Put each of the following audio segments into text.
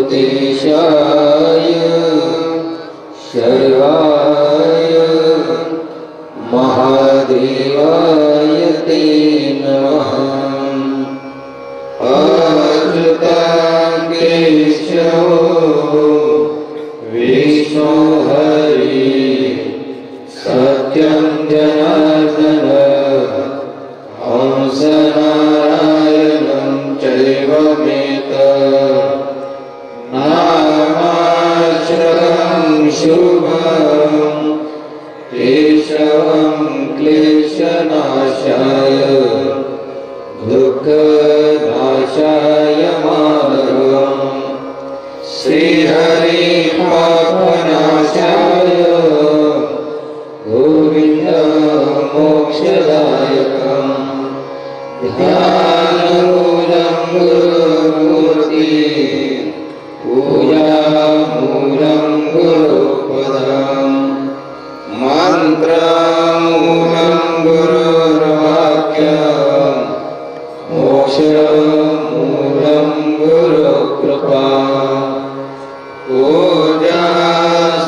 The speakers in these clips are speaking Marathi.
ज्योतिषाय शर्वाय महादेवाय ते नमः। अच्युताकेशवो विष्णु हरि सत्यं जनार्दन हंसनारायणं चैव नामाश्रयं शुभं केशवं क्लेशनाशाय दुःखनाशाय माधवं श्रीहरि पापनाशाय गोविन्दं मोक्षदायकम् ध्यानमूलं गुरुमूर्ति पूजामूलं गुरुपदम् मन्त्रमूलं गुरुर्वाक्यम् मोक्षमूलं गुरुकृपा। पूजा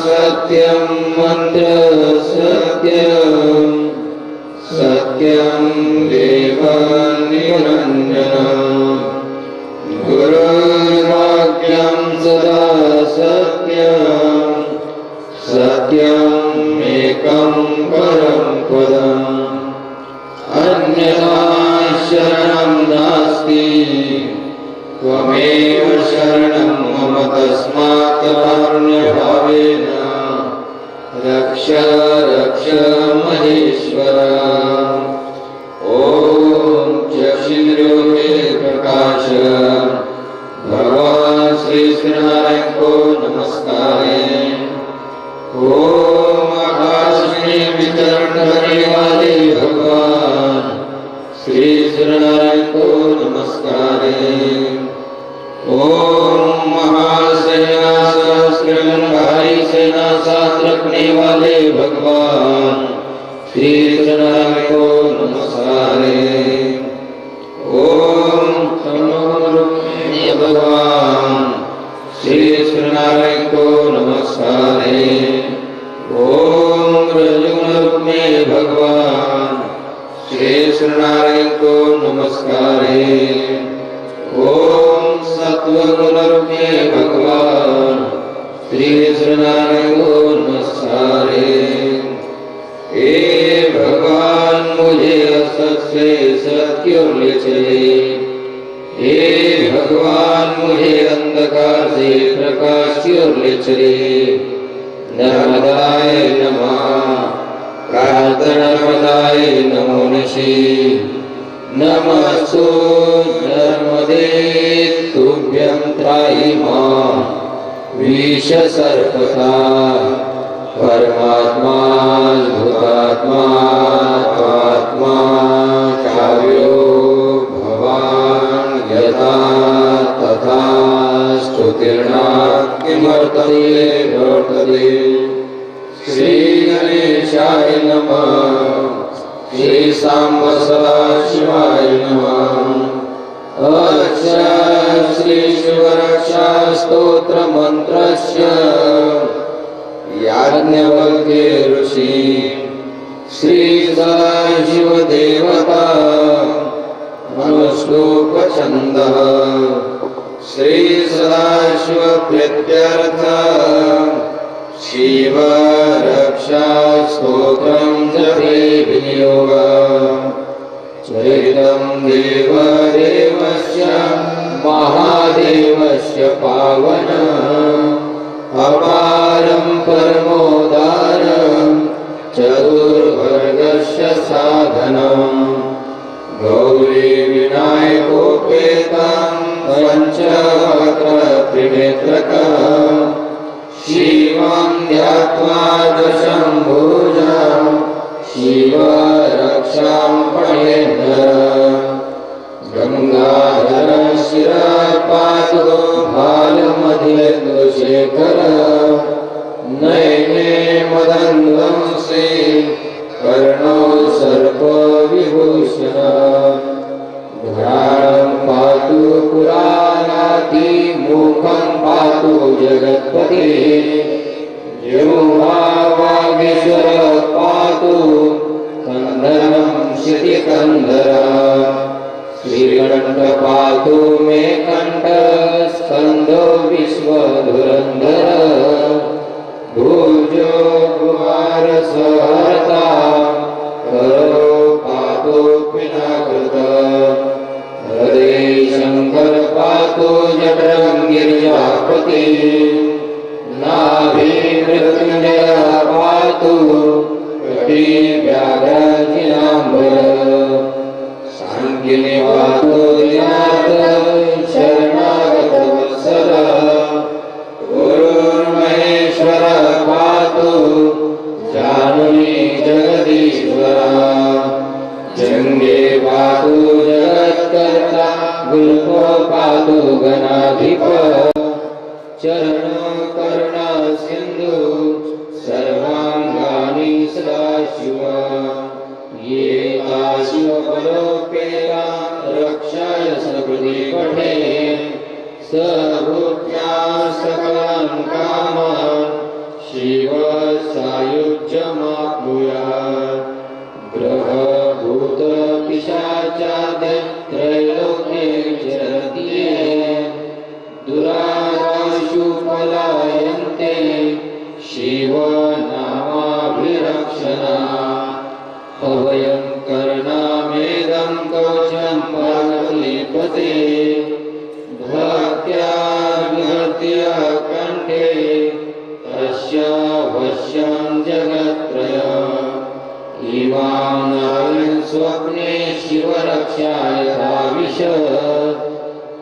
सत्यं मन्त्र सत्यं सत्यं देव निरञ्जनम् गुरुर्वाक्यं सदा सत्यं सत्यमेकं परं पदम् अन्यथा शरणं नास्ति त्वमेव शरणं मम तस्मात् कारुण्यभावेन रक्ष रक्ष महेश्वर। ॐ चक्षुर्योगे प्रकाश भगवान श्री श्रीनारायण को नमस्कारे। ओम आकाश में विचरण करने वाले भगवान श्री श्रीनारायण को नमस्कारे। ओम महासेना सहस्रधारी सेना साथ रखने वाले भगवान श्री श्रीनारायण को नमस्कारे। ओम समरूपी भगवान श्री श्रीनारायण को नमस्कारे। ओम रजोगुण रूप में भगवान श्री श्रीनारायण को नमस्कारे। ओम सत्वगुण रूप में भगवान श्री श्रीनारायण को नमस्कारे। हे भगवान मुझे असत से सत्य की ओर ले चले। हे भगवान मुझे अंधकार से प्रकाश की ओर ले चले। नर्मदाय नमः नर्मदाय नमो नमः। नमस्तु नर्मदे तुभ्यं त्राहि मां विषसर्पता परमात्मा भूतात्मा त्वात्मा चाव्यो भवान् यथा तथा स्तुतिर्नाथ किमर्थते वर्तते। श्री गणेशाय नमः। श्री सांब सदाशिवाय नमः। अच्छा श्री शिवरक्षा स्तोत्र मंत्रस्य याज्ञवल्क्य ऋषि श्री सदाशिव देवता मनुश्लोक छन्दः श्री सदाशिव प्रीत्यर्थ शिव रक्षा स्तोत्रं जपे विनियोग। चरितं देवदेवस्य महादेवस्य पावन अपारं परमोदारं चतुर्वर्गस्य साधनं गौरी विनायकोपेतं पंचवक्त्र त्रिनेत्रकं शिवं ध्यात्वा दशम्भुजं शिव रक्षां पठेन्नरः। गंगाधर शिरपातो भालमध्येन्दुशेखर नयने मदन्वंसे कर्णो सर्प विभूषण। घ्राणं पातु पुराणाति मुखं पातु जगत्पते जिह्वा वागीश्वर पातु कंधरं शितिकंधर श्रीकंठ पातु मे कंठ स्कंदो विश्वधुरंधर भुजो कुमार सहर्ता करो पातु पिनाकृत हृदय शंकर पातु जठरं गिरिजापति नाभि मृत्युंजय पातु कटी व्याघ्राजिनांबर सांगिनी पातु दिनाथ शरणागत वत्सल गुरुर्महेश्वर पातु जानुनी जगदीश्वरा जंगे पातु जगत्कर्ता गुल्फो पातु गणाधिप चरण करुणा सिंधु सर्वांगानि सदाशिव ये आशिव बलोपेता रक्षाय सकृति पठे सर्वज्ञा सकलान् कामान् शिव सायुज्यमाप्नुयात् ग्रह भूत पिशाचादि त्रैलोक्ये चरति ये दुराशु पलायन्ते शिव नामाभिरक्षणा अभयं करणामेदं कवचं पार्वतीपते भक्त्या विहत्य कण्ठे तस्य वश्यं जगत्त्रयम् इमां नरं स्वप्ने शिवरक्षाय भाविषत्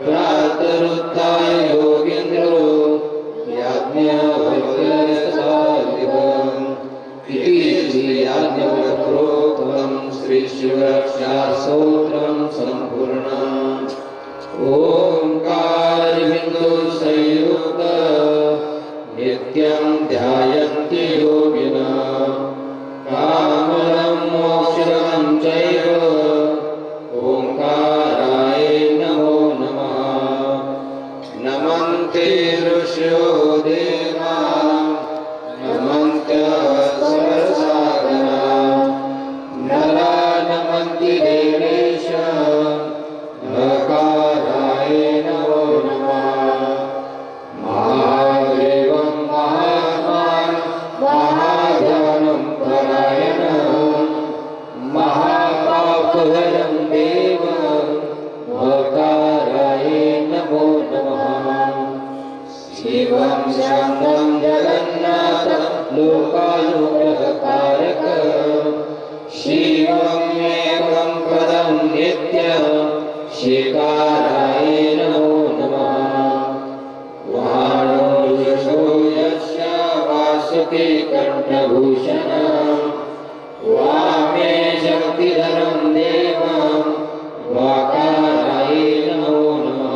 प्रातरुत्थाय योगीन्द्रो याज्ञवल्क्यसदाशिवम् इति श्रीयाज्ञवल्क्योक्तं श्रीशिवरक्षास्तोत्रं सम्पूर्णम् ओंकारबिन्दुसंयुक्त नित्यं ध्यायन्ति योगिनः कामलं मोक्षं चैव ओंकाराय नमो नमः नमन्ते ऋषयो देवा नमन्त्य सरसागरा नरा नमन्ति देवेश नकाराय नमो नमः महादेवं महात्मानं महाध्यानं परायणं महापापहरं देवं भकाराय नमो नमः शिवं शान्तं जगन्नाथं लोकानुग्रहकारकं शिवं एकं पदं नित्यं शिकाराय नमो नमः वाणो यशो यस्य वासुकी कंठभूषणं वामे शक्तिधरं देवं वाकाराय नमो नमः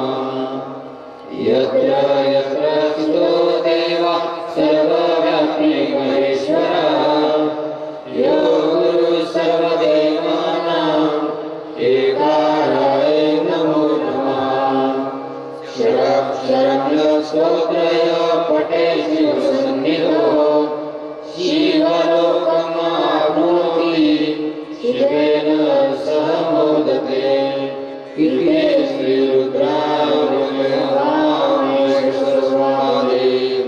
यत्र यत्र स्थितो देवः सर्वव्यापी महेश्वरः यो गुरुः सर्वदेवानां एकाराय नमो नमः शरण्यस्तोत्रय पठे शिवसन्निधौ शिवलोकमाप्नोति शिवेन सह मोदते इति श्रीरुद्रावमेश्वरस्वामिदेव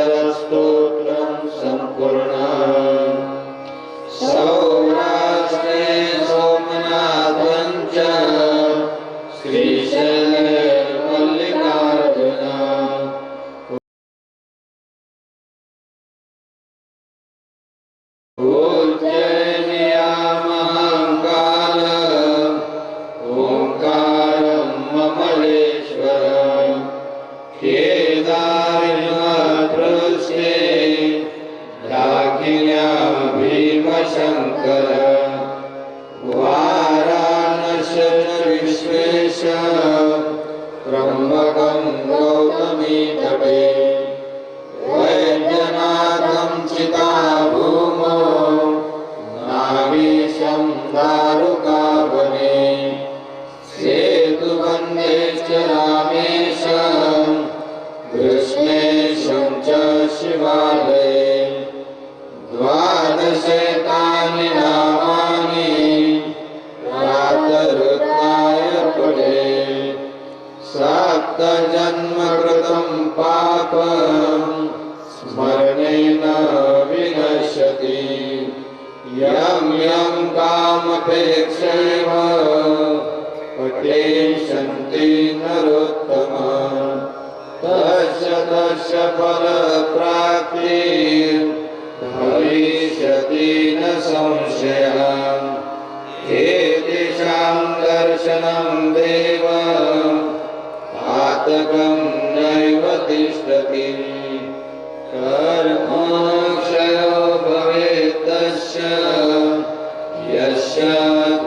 शिवषडक्षरस्तोत्रं सम्पूर्णम् सौराष्ट्रे सोमनाथं च श्रीशैले मल्लिकार्जुन उज्जयिन्यामहङ्काल ओंकारं ममलेश्वर केदारनाथपृष्ठे दाक्षिण्यां भीमशङ्कर वाराणसी विश्वेश त्र्यम्बकं गौतमीतटे वैद्यनाथं चिताभूमौ नागेशं दारुकावने सेतुबन्धे च रामेश जन्मकृतं पापं स्मरणेन विनश्यति यं यं कामपेक्षैव पठेष्यन्ति नरोत्तमा तस्य तस्य फलप्राप्तिः भविष्यति न संशयः एतेषां दर्शनं देव पातकं नैव तिष्ठति कर्मक्षयो भवेत् तस्य यस्य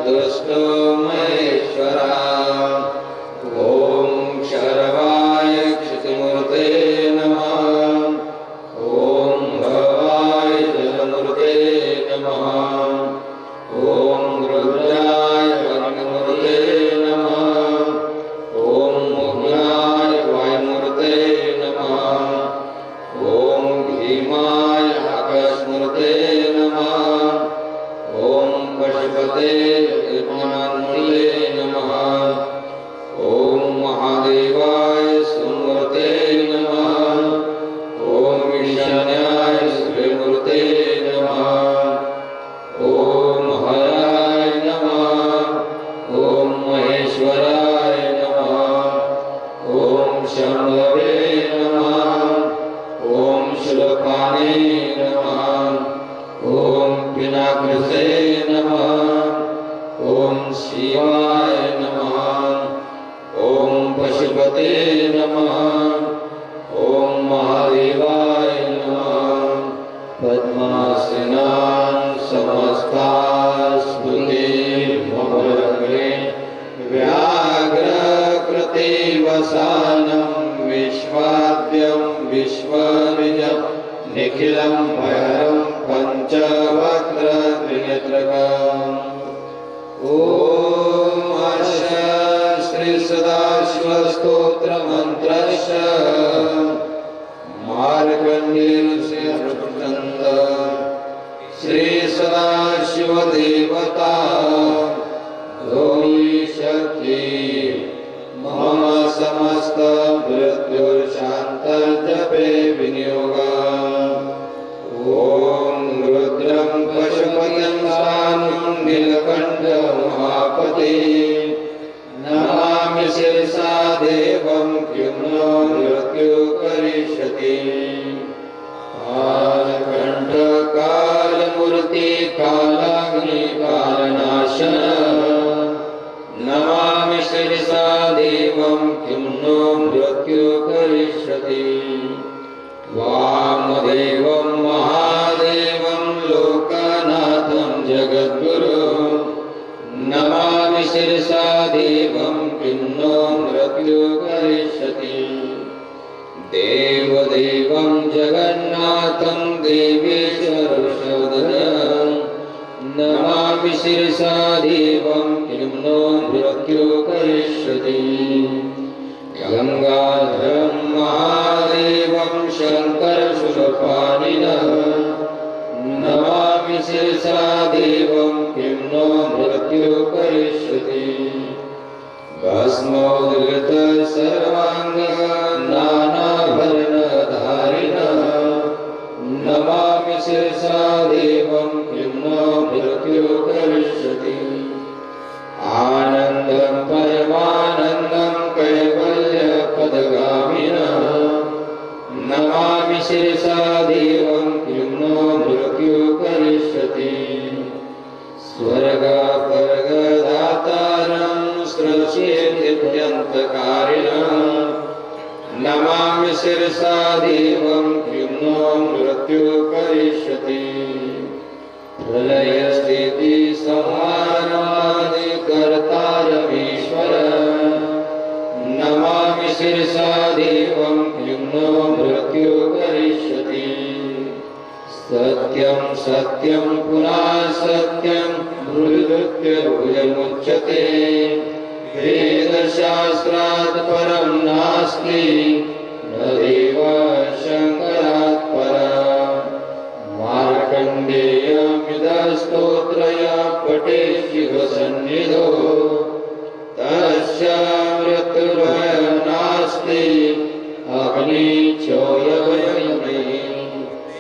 दुष्टो महेश्वरः ॐ शर्वाय क्षितिमूर्ते नमः ॐ भवाय जलमूर्ते नमः ॐ रुद्राय वरुणमूर्ते नमः ॐ उग्राय वायुमूर्ते नमः ॐ भीमाय आकाशमूर्ते नमः ॐ पशुपते विद्मन्मूर्ते नमः ॐ महादेवाय सुमूर्ते नमः ॐ ईशान्याय सूर्यमूर्ते नमः ॐ हराय नमः ॐ महेश्वराय नमः ॐ शम्भवे नमः ॐ शूलपाणे नमः ॐ पिनाकृते नमः ॐ शिवाय नमः ॐ पशुपते नमः ॐ महादेवाय नमः पद्मासनान् समस्तास्मृतिर्भवग्रे व्याघ्रकृतिवसानं विश्वाद्यं विश्वविजं निखिलं भैरं पञ्चवक्त्रत्रिनेत्रकम् ॐ श्री सदाशिवस्तोत्रमन्त्रस्य मार्कण्डेयऋषिर्वृन्द श्री सदाशिवदेवता गौरी शक्ति मम समस्त मृत्युर्शान्तर्जपे विनियोगः ॐ रुद्रं पशुपतिं सानुं नीलकण्ठमहापते नमामि शिरसा देवं किं नो मृत्यु करिष्यति कालकण्ठकालमूर्ति कालाग्निकालनाशन नमामि शिरसा देवं किं नो मृत्यु करिष्यति वामदेवं महादेवं लोकनाथं जगद्गुरुं नमामि शिरसा देवं किं नो मृत्यु करिष्यति देवदेवं जगन्नाथं देवेश्वरशोदनं नमामि शिरसा देवं किं नो मृत्यु करिष्यति गंगाधरं महादेवं शङ्करशूलपाणिनं नमामि शिरसा देवं किं नो मृत्यु करिष्यति भस्मोद्गत सर्वांग नानाभरणधारिणं नमामि शिरसा देवं किं नो मृत्यु करिष्यति आनन्दं परमानन्दं कैवल्यपदगामिनं नमामि शिरसा देवं किं नो मृत्यु करिष्यति स्वर्गपर्गदातारं सृष्टिस्थित्यन्तकारिणं नमामि शिरसा देवं किं नो मृत्यु करिष्यति प्रलयस्थितिसंहारादिकर्तारमीश्वरं नमामि शिरसा देवं किं नो मृत्यु करिष्यति सत्यं सत्यं पुनः सत्यं मृत्युर्भुजमुच्यते वेदशास्त्रात् परं नास्ति न देव शङ्करात् परम् मार्कण्डेयमिदस्तोत्रया पठेत् शिवसन्निधौ तस्य मृत्युर्भयं नास्ति नमस्ते अग्निचोयवयमे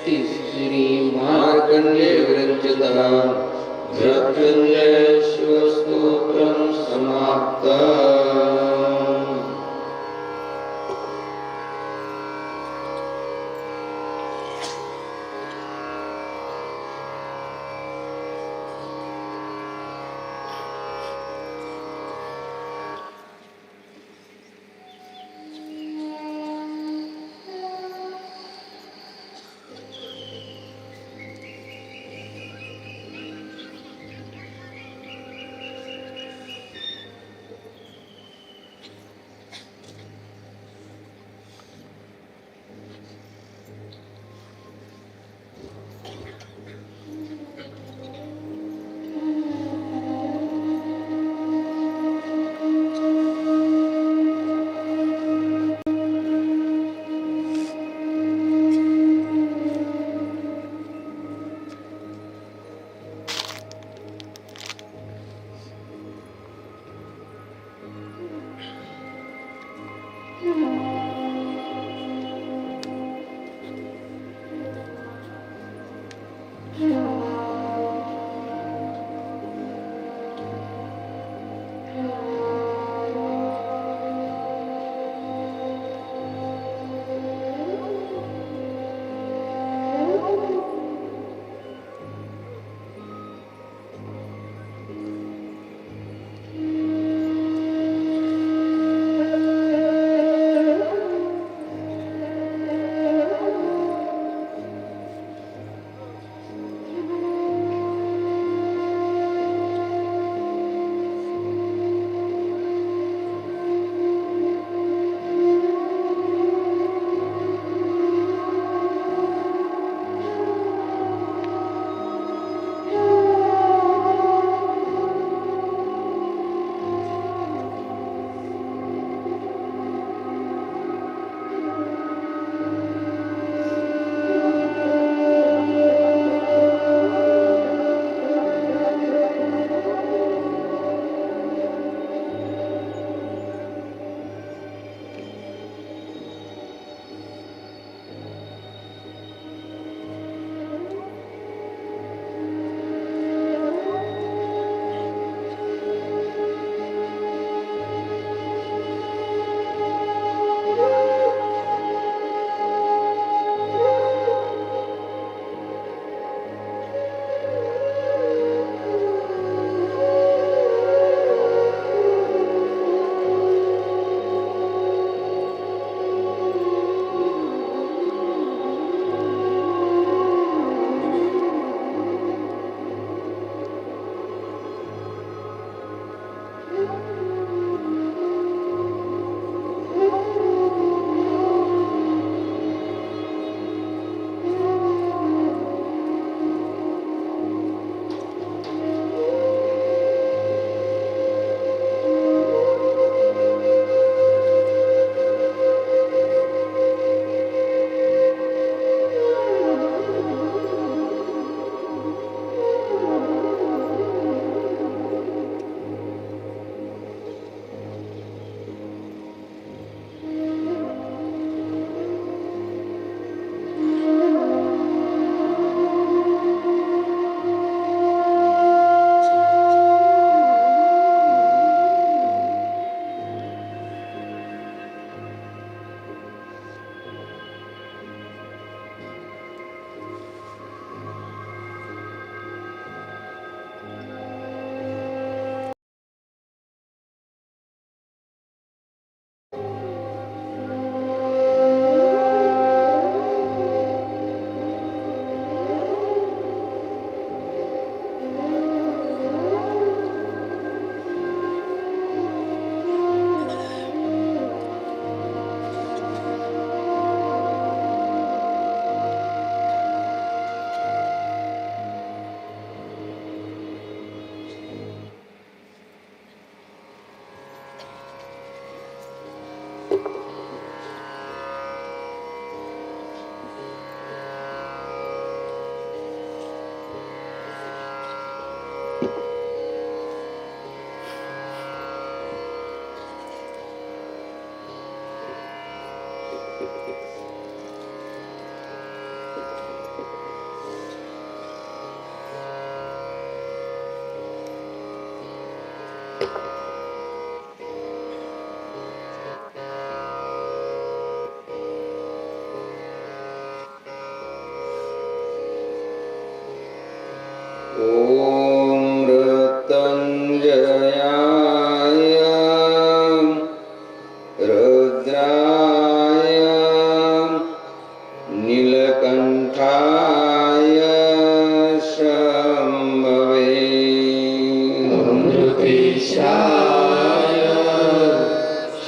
तिसरी मार्कण्डे विरचितः मृत्युञ्जय शिवस्तोत्रं समाप्तम्।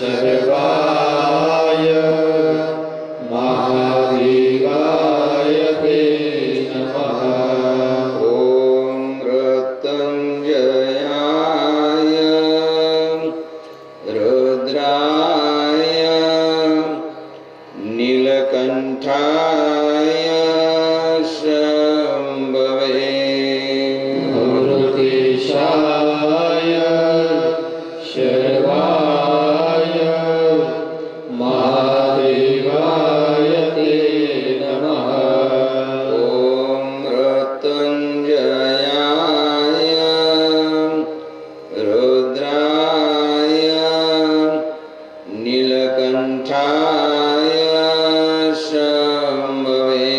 शर्वाय महादेवाय ते नमः ॐ मृत्युंजयाय रुद्राय नीलकंठाय शंभवे अमृतेशाय शर्वाय महादेवाय ते नमः ॐ मृत्युंजयाय रुद्राय नीलकंठाय शंभवे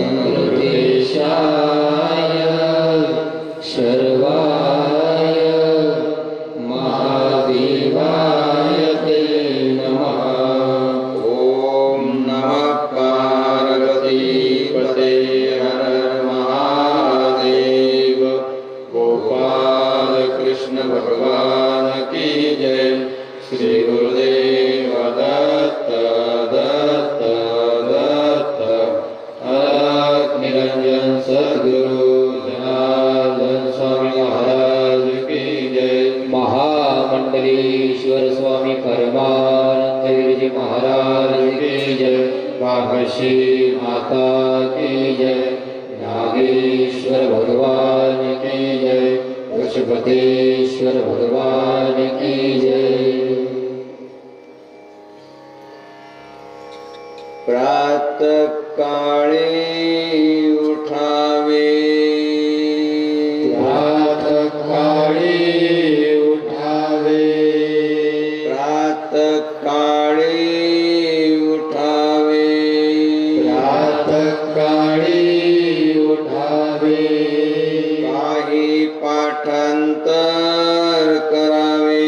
अमृतेशाय शर्वाय महादेवाय ते नमः ॐ नमः पार्वतीपते हर महादेव गोपाल कृष्ण भगवान की जय श्री गुरुदेव दत्त दत्त दत्त अलग निरंजन सद्गुरु जनार्दन स्वामी महाराज की जय महामंडलेश्वर स्वामी परमानंद गिरिजी महाराज की जय काशी माता की जय नागेश्वर भगवान की जय पशुपतेश्वर भगवान की जय प्रातः काळे उठावे प्रातः काळी उठावे प्रातः काळे उठावे प्रातः काळी उठावे काही पाठांतर करावे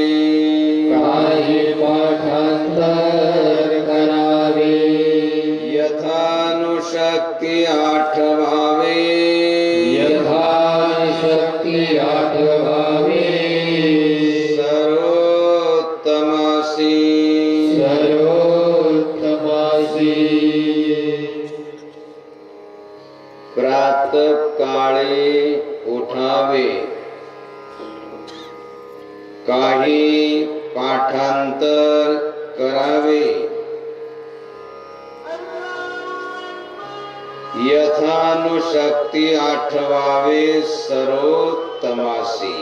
काही पाठांतर करावे यथानुशक्ती आठवावे यथाशक्ती आठवावे सर्वोत्तमासी सर्वोत्तमासी प्रातः काळे उठावे काही पाठांतर करावे यथानुशक्ती आठवावे सर्वोत्तमासी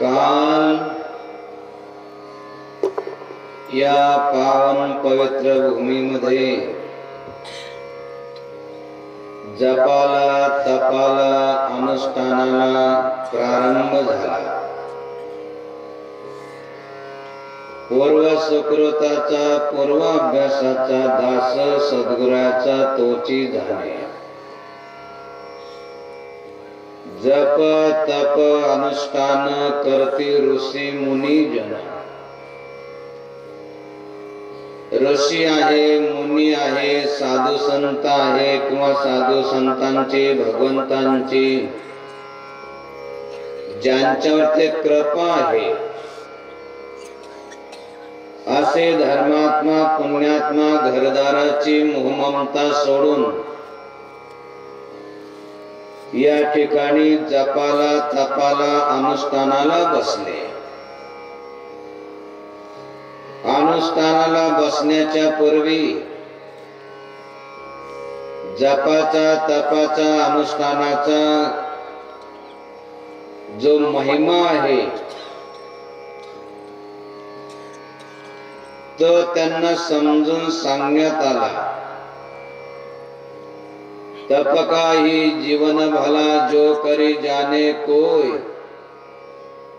काल या पावन पवित्र भूमीमध्ये जपाला तपाला अनुष्ठानाला प्रारंभ झाला. पूर्व सुकृताचा पूर्वाभ्यासाचा दास सद्गुराचा तोची झाले. जप तप अनुष्ठान करती ऋषी मुनी जन. ऋषी आहे, मुनी आहे, साधू संत आहे किंवा साधू संतांची भगवंतांची ज्यांच्यावरती कृपा आहे असे धर्मात्मा पुण्यात्मा घरदाराची मोहममता सोडून या ठिकाणी जपाला तपाला अनुष्ठानाला बसले. अनुष्ठानाला बसण्याच्या पूर्वी जपाचा तपाचा अनुष्ठानाचा जो महिमा आहे तो त्यांना समजून सांगण्यात आला. तप का ही जीवन भला जो करी जाने कोय,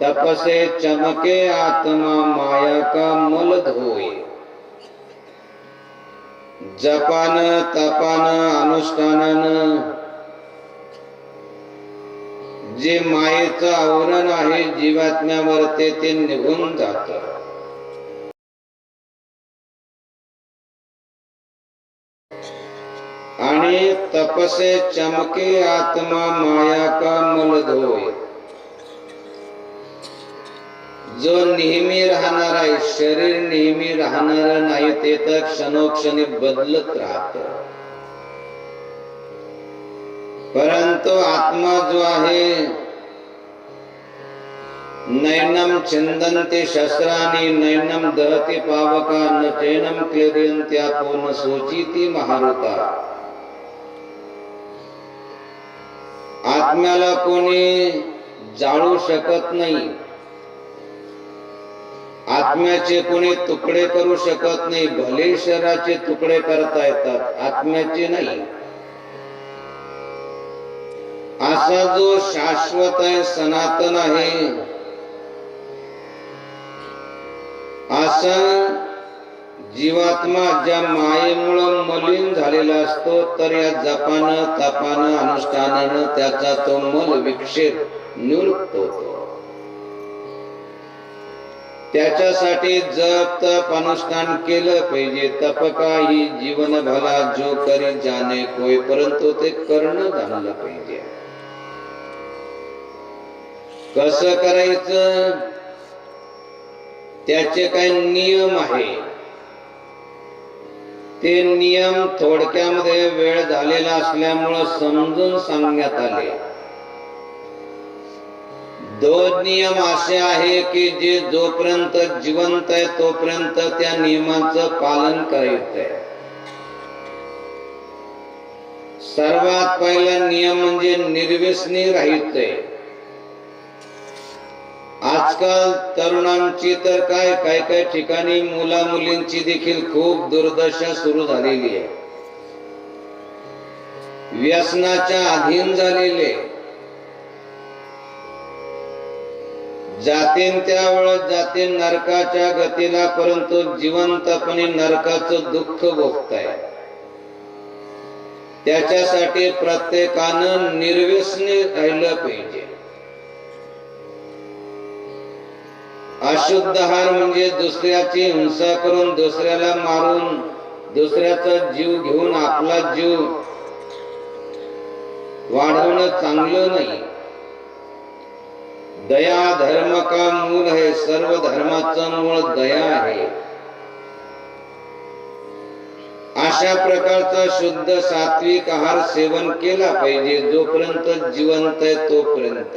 तप से चमके आत्मा माया का मूल धोय. जपान तपान अनुष्ठानान जे मायेचं आवरण आहे जीवात्म्यावरती ते निघून जात. आणि तपसे चमके आत्मा माया का मूल धोय. जो नेहमी राहणार आहे, शरीर नेहमी राहणार नाही, ते तर क्षणोक्षणी बदलत राहत. परंतु आत्मा जो आहे नैनम छिंदन्ते शस्त्राणि नैनम दहते पावका न चैनम क्लेदयन्त्यापो न शोचिति महारुता. आत्म्याला कोणी जाळू शकत नाही, आत्म्याचे कोणी तुकडे करू शकत नाही. भले शरीराचे तुकडे करता येतात, आत्म्याचे नाही. असा जो शाश्वत आहे, सनातन आहे, असा जीवात्मा ज्या मायेमुळे मलिन झालेला असतो, तर या जपानं तपानं अनुष्ठानानं त्याचा तो मल विक्षेप निवृत्त होतो. त्याच्यासाठी जप तप अनुष्ठान केलं पाहिजे. तप का ही जीवन भला जो करी जाने कोय, परंतु ते करणं जाणलं पाहिजे. कसं करायचं त्याचे काही नियम आहे. ते नियम थोडक्यामध्ये वेळ झालेला असल्यामुळे समजून सांगण्यात आले. दोन नियम असे आहे की जे जोपर्यंत जिवंत आहे तोपर्यंत त्या नियमाचं पालन करायचंय. सर्वात पहिला नियम म्हणजे निर्व्यसनी राहायचंय. आजकाल तरुणांची तर काय ठिकाणी मुला मुलींची देखील खूप दुर्दशा सुरू झालेली आहे. व्यसनाच्या अधीन झालेले, जातीन त्यावेळेस जातीन नरकाच्या गतीला, परंतु जिवंतपणे नरकाचं दुःख भोगताय. त्याच्यासाठी प्रत्येकानं निर्व्यसनी राहिलं पाहिजे. अशुद्ध आहार म्हणजे दुसऱ्याची हिंसा करून, दुसऱ्याला मारून, दुसऱ्याचा जीव घेऊन आपला जीव वाढवणं चांगलं नाही. दया धर्म का मूल है, सर्व धर्माचं मूळ दया आहे. अशा प्रकारचा शुद्ध सात्विक आहार सेवन केला पाहिजे जोपर्यंत जिवंत आहे तोपर्यंत.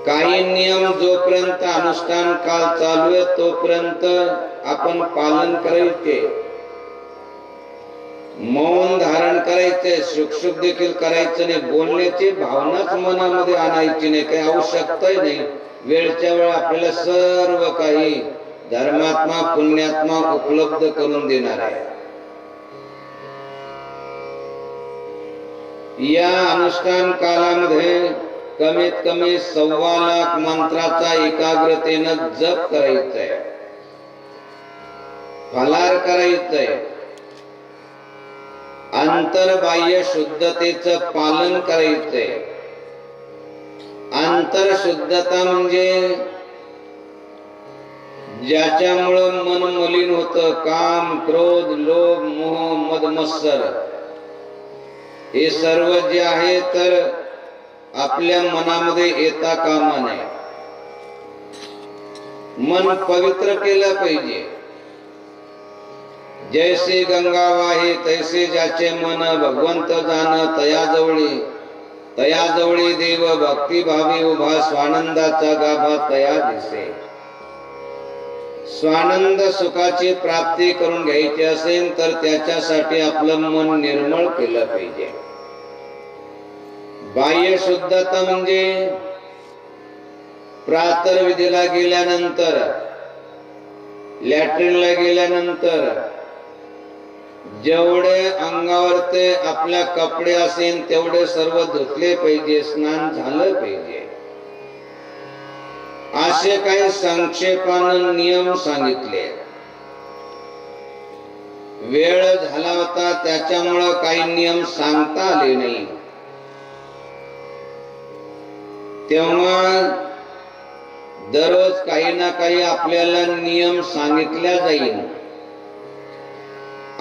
काही नियम जोपर्यंत अनुष्ठान काल चालू आहे तोपर्यंत आपण पालन करायचे. मौन धारण करायचंय, सुखसुख देखील करायचं नाही, बोलण्याची भावनाच मनामध्ये आणायची नाही, काही आवश्यकताही नाही. वेळच्या वेळ आपल्याला सर्व काही धर्मात्मा पुण्यात्मा उपलब्ध करून देणार आहे. या अनुष्ठान कालामध्ये कमीत कमी 1.25 लाख मंत्राचा एकाग्रतेनं जप करायचंय, फलार करायचंय, अंतर्बाह्य शुद्धतेचं पालन करायचंय. अंतरशुद्धता म्हणजे ज्याच्यामुळं मन मलिन होतं, काम, क्रोध, लोभ, मोह, मद, मत्सर हे सर्व जे आहे तर आपल्या मनामध्ये येता कामा नये. मन पवित्र केलं पाहिजे. जैसे गंगा वाहे तैसे ज्याचे मन भगवंत जाण, तया जवळी देव भक्ती भावी उभा, स्वानंदाचा गाभा तया दिसे. स्वानंद सुखाची प्राप्ती करून घ्यायची असेल तर त्याच्यासाठी आपलं मन निर्मळ केलं पाहिजे. बाह्य शुद्धता म्हणजे प्रातर्विधीला गेल्यानंतर, लॅट्रिनला गेल्यानंतर जेवढे अंगावर ते आपल्या कपडे असेल तेवढे सर्व धुतले पाहिजे, स्नान झालं पाहिजे. असे काही संक्षेपानं नियम सांगितले. वेळ झाला होता त्याच्यामुळं काही नियम सांगता आले नाही. तेव्हा दररोज काही ना काही आपल्याला नियम सांगितल्या जाईल.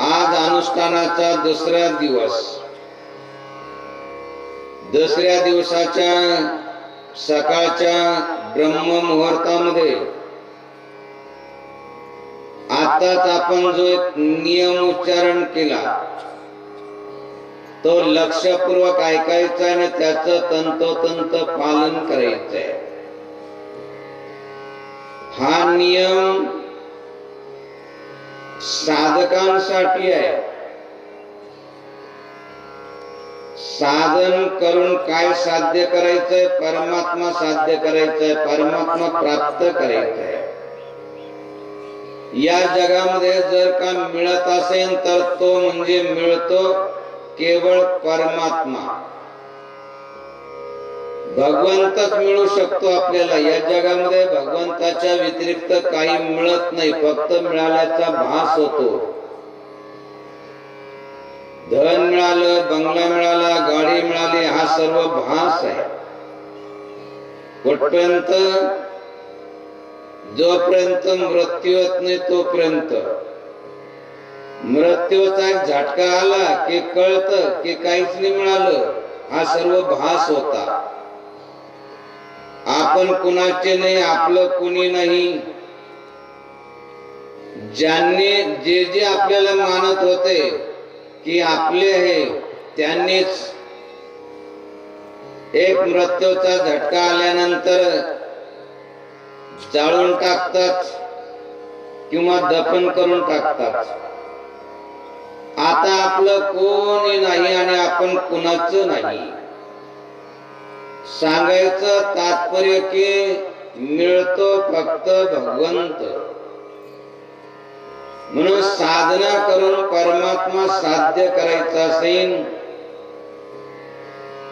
आज अनुष्ठानाचा दुसरा दिवस. दुसऱ्या दिवसाच्या सकाळच्या ब्रह्म मुहूर्तामध्ये आताच आपण जो एक नियम उच्चारण केला तो लक्षपूर्वक ऐकायचा आणि त्याचं तंतोतंत पालन करायचंय. हा नियम साधकांसाठी आहे. साधन करून काय साध्य करायचंय? परमात्मा साध्य करायचंय, परमात्मा प्राप्त करायचंय. या जगामध्ये जर का मिळत असेल तर तो म्हणजे मिळतो केवळ परमात्मा. भगवंतच मिळू शकतो आपल्याला. या जगामध्ये भगवंताच्या व्यतिरिक्त काही मिळत नाही, फक्त मिळाल्याचा भास होतो. धन मिळालं, बंगला मिळाला, गाडी मिळाली, हा सर्व भास आहे. कुठपर्यंत? जोपर्यंत मृत्यू येत नाही तोपर्यंत. मृत्यूचा एक झटका आला की कळतं की काहीच नाही मिळालं, हा सर्व भास होता. आपण कुणाचे नाही, आपलं कुणी नाही. ज्यांनी जे जे आपल्याला मानत होते की आपले आहे त्यांनीच एक मृत्यूचा झटका आल्यानंतर जाळून टाकतात किंवा दफन करून टाकतात. आता आपलं कोणी नाही आणि आपण कुणाचं नाही. सांगायचं तात्पर्य की मिळतो फक्त भगवंत. म्हणून साधना करून परमात्मा साध्य करायचा असेल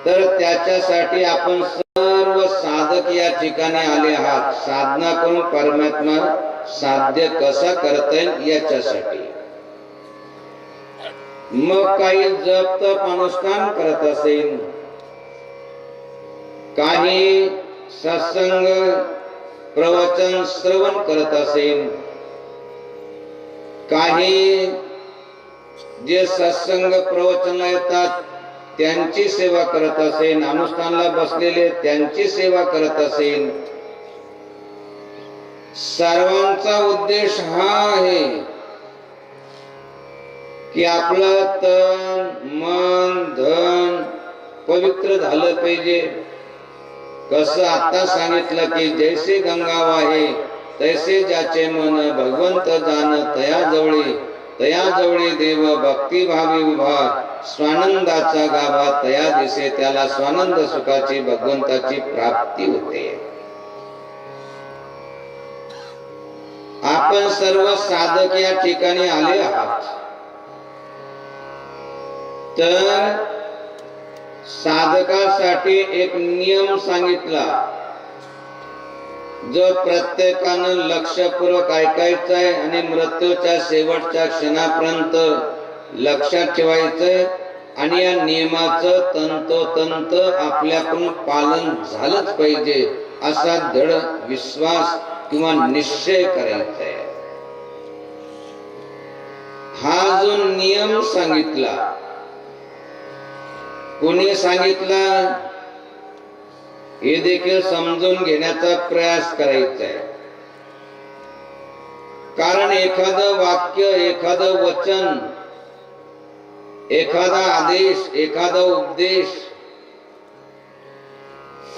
तर त्याच्यासाठी आपण सर्व साधक या ठिकाणी आले आहात. साधना करून परमात्मा साध्य कसा करता येईल याच्यासाठी. मग काही जप तप अनुष्ठान करत असेल, काही सत्संग प्रवचन श्रवण करत असेल, काही जे सत्संग प्रवचन येतात त्यांची सेवा करत असेल, अनुष्ठानाला बसलेले त्यांची सेवा करत असेल, सर्वांचा उद्देश हा आहे की आपलं तन मन धन पवित्र झालं पाहिजे. कसं आता सांगितलं की जैसे गंगा वाहे तैसे ज्याचे मन भगवंत जाण, तया जवळी तया जवळे देव भक्तिभावी उभा स्वानंदाचा गाभा तया दिसे त्याला स्वानंद सुखाची भगवंताची प्राप्ती होते. आपण सर्व साधक या ठिकाणी आले आहात. तर साधकासाठी एक नियम सांगितला जो प्रत्येकानं लक्षपूर्वक ऐकायचा आहे आणि मृत्यूच्या शेवटच्या क्षणापर्यंत लक्षात ठेवायचंय आणि या नियमाचं तंतोतंत आपल्याकडून पालन झालंच पाहिजे असा दृढ विश्वास किंवा निश्चय करायचा आहे. हा जो नियम सांगितला कोणी सांगितला हे देखील समजून घेण्याचा प्रयास करायचा आहे. कारण एखादं वाक्य, एखादं वचन, एखादा आदेश, एखादा उपदेश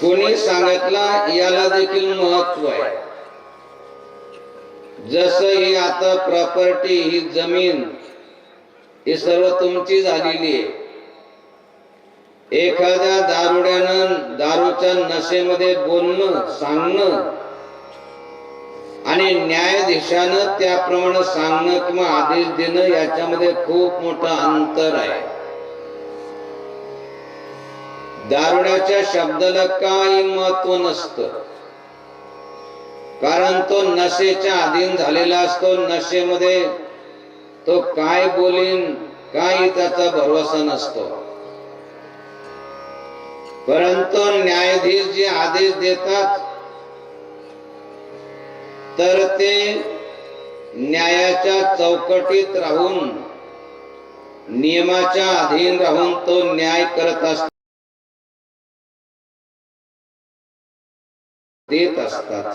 कोणी सांगितला याला देखील महत्व आहे. जसं ही आता प्रॉपर्टी, ही जमीन, ही सर्व तुमची झालेली आहे. एखाद्या दारुड्यानं दारूच्या नशेमध्ये बोलणं, सांगणं आणि न्यायाधीशानं त्याप्रमाणे सांगणं किंवा आदेश देणं याच्यामध्ये खूप मोठं अंतर आहे. दारुड्याच्या शब्दाला काही महत्व नसतं, कारण तो नशेच्या अधीन झालेला असतो. नशेमध्ये तो काय बोलीन काही त्याचा भरोसा नसतो. परंतु न्यायाधीश जे आदेश देतात तर ते न्यायाच्या चौकटीत राहून, नियमाच्या अधीन राहून तो न्याय करत असतात, देत असतात.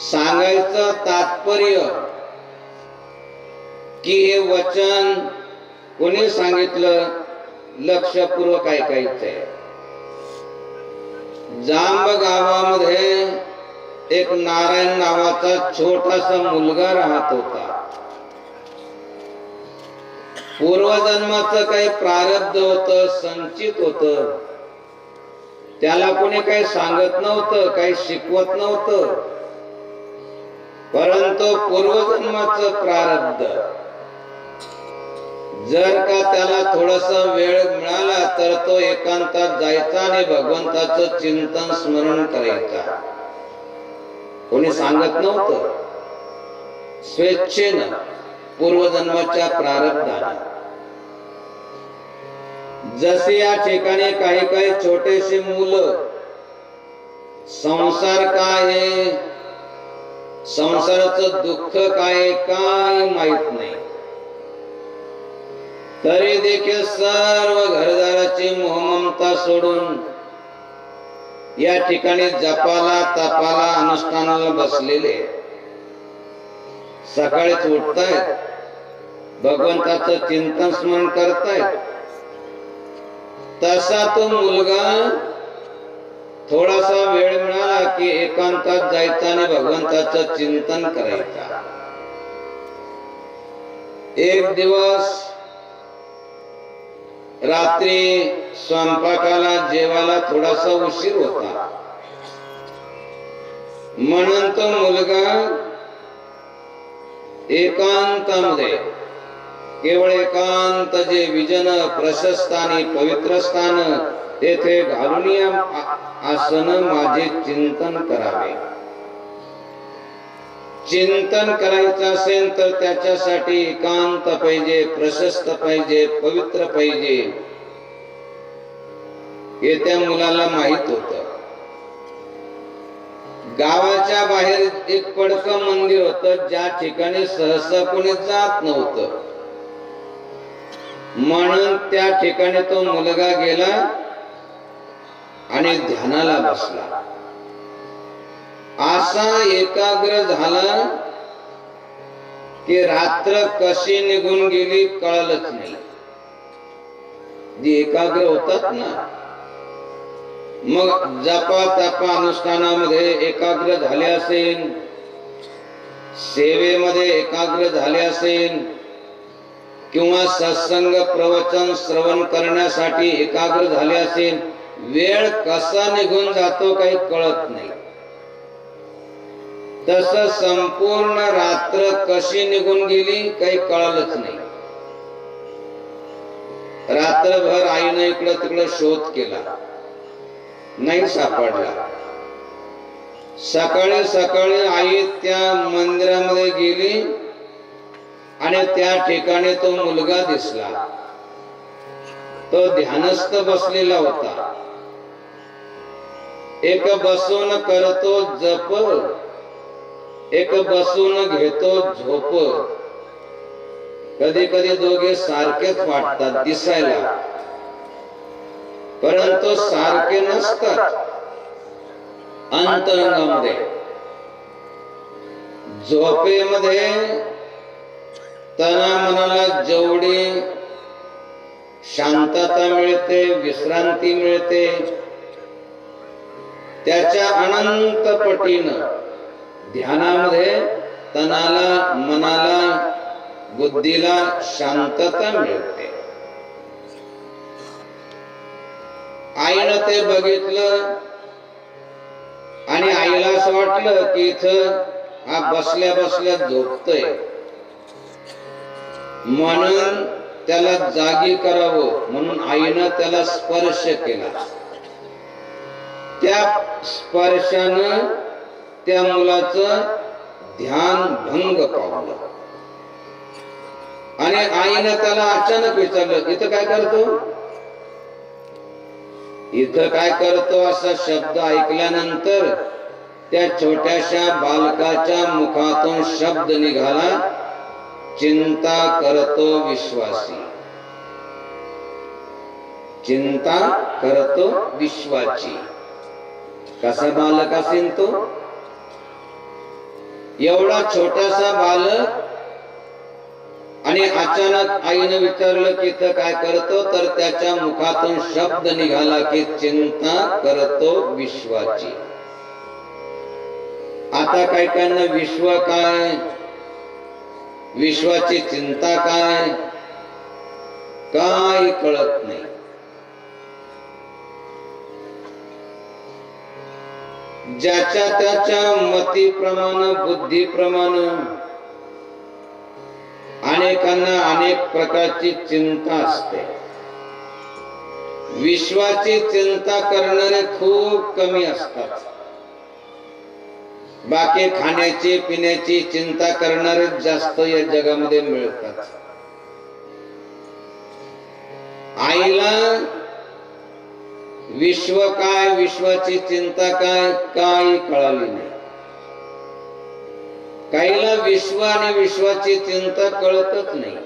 सांगायचं तात्पर्य की हे वचन कोणी सांगितलं लक्षपूर्वक ऐकायचंय. जांब गावामध्ये एक नारायण नावाचा छोटासा मुलगा राहत होता. पूर्वजन्माचं काही प्रारब्ध होतं, संचित होतं. त्याला कोणी काही सांगत नव्हतं, काही शिकवत नव्हतं. परंतु पूर्वजन्माचं प्रारब्ध जर का त्याला थोडासा वेळ मिळाला तर तो एकांतात जायचा आणि भगवंताचं चिंतन स्मरण करायचा. कोणी सांगत नव्हतं, स्वेच्छेनं, पूर्वजन्माच्या प्रारब्धाने. जसे या ठिकाणी काही काही छोटेसे मुलं संसार काय आहे, संसाराचं दुःख काय माहित नाही, तरी देखील सर्व घरदाराची मोहममता सोडून या ठिकाणी जपाला, तपाला, अनुष्ठानाला बसलेले. सकाळीच उठतायत, भगवंताचं चिंतन स्मरण करतायत. तसा तो मुलगा थोडासा वेळ मिळाला की एकांतात जायचा आणि भगवंताचं चिंतन करायचा. एक दिवस रात्री स्वयंपाकाला, जेवायला थोडासा उशीर होता. म्हणून तो मुलगा एकांतामध्ये, केवळ एकांत जे विजन, प्रशस्त आणि पवित्र स्थान, तेथे घालून आसन माझे चिंतन करावे. चिंतन करायचं असेल तर त्याच्यासाठी एकांत पाहिजे, प्रशस्त पाहिजे, पवित्र पाहिजे. हे त्या मुलाला माहित होत. गावाच्या बाहेर एक पडकं मंदिर होतं ज्या ठिकाणी सहसा कोणी जात नव्हतं. म्हणून त्या ठिकाणी तो मुलगा गेला आणि ध्यानाला बसला. असा एकाग्र झाला की रात्र कशी निघून गेली कळलंच नाही. जे एकाग्र होतात ना, मग जपा तपा अनुष्ठानामध्ये एकाग्र झाले असेल, सेवेमध्ये एकाग्र झाले असेल किंवा सत्संग प्रवचन श्रवण करण्यासाठी एकाग्र झाले असेल, वेळ कसा निघून जातो काही कळत नाही. तसं संपूर्ण रात्र कशी निघून गेली काही कळलंच नाही. रात्रभर आईनं इकडं तिकडं शोध केला, नाही सापडला. सकाळी सकाळी आई त्या मंदिरामध्ये गेली आणि त्या ठिकाणी तो मुलगा दिसला. तो ध्यानस्थ बसलेला होता. एक बसून करतो जप, एक बसून घेतो झोप. कधी कधी दोघे सारखेच वाटतात दिसायला, परंतु सारखे नसतात. अंतरंगामध्ये झोपेमध्ये तना मनाला जेवढी शांतता मिळते, विश्रांती मिळते, त्याच्या अनंत पटीनं ध्यानामध्ये तनाला, मनाला, बुद्धीला शांतता मिळते. आईनं ते बघितलं आणि आईला असं वाटलं की इथं हा बसल्या बसल्या झोपतोय, म्हणून त्याला जागी करावं म्हणून आईनं त्याला स्पर्श केला. त्या स्पर्शानं त्या मुलाचं ध्यान भंग पावलं आणि आईनं त्याला अचानक विचारलं, इथं काय करतो, इथं काय करतो असा शब्द ऐकल्यानंतर त्या छोट्याशा बालकाच्या मुखातून शब्द निघाला, चिंता करतो विश्वासी. चिंता करतो विश्वाची. कसा बालक असेल तो, एवढा छोटासा बालक, आणि अचानक आईने विचारलं की इथं काय करतो, तर त्याच्या मुखातून शब्द निघाला की चिंता करतो विश्वाची. आता काही काहींना विश्व काय, विश्वाची चिंता काय, काय कळत नाही. ज्याच्या त्याच्या मतीप्रमाणे, बुद्धीप्रमाणे अनेकांना अनेक प्रकारची चिंता असते. विश्वाची चिंता करणारे खूप कमी असतात. बाकी खाण्याची पिण्याची चिंता करणारे जास्त या जगामध्ये मिळतात. आईला विश्व काय, विश्वाची चिंता काय, काही कळाली नाही. काहीला विश्व आणि विश्वाची चिंता कळतच नाही.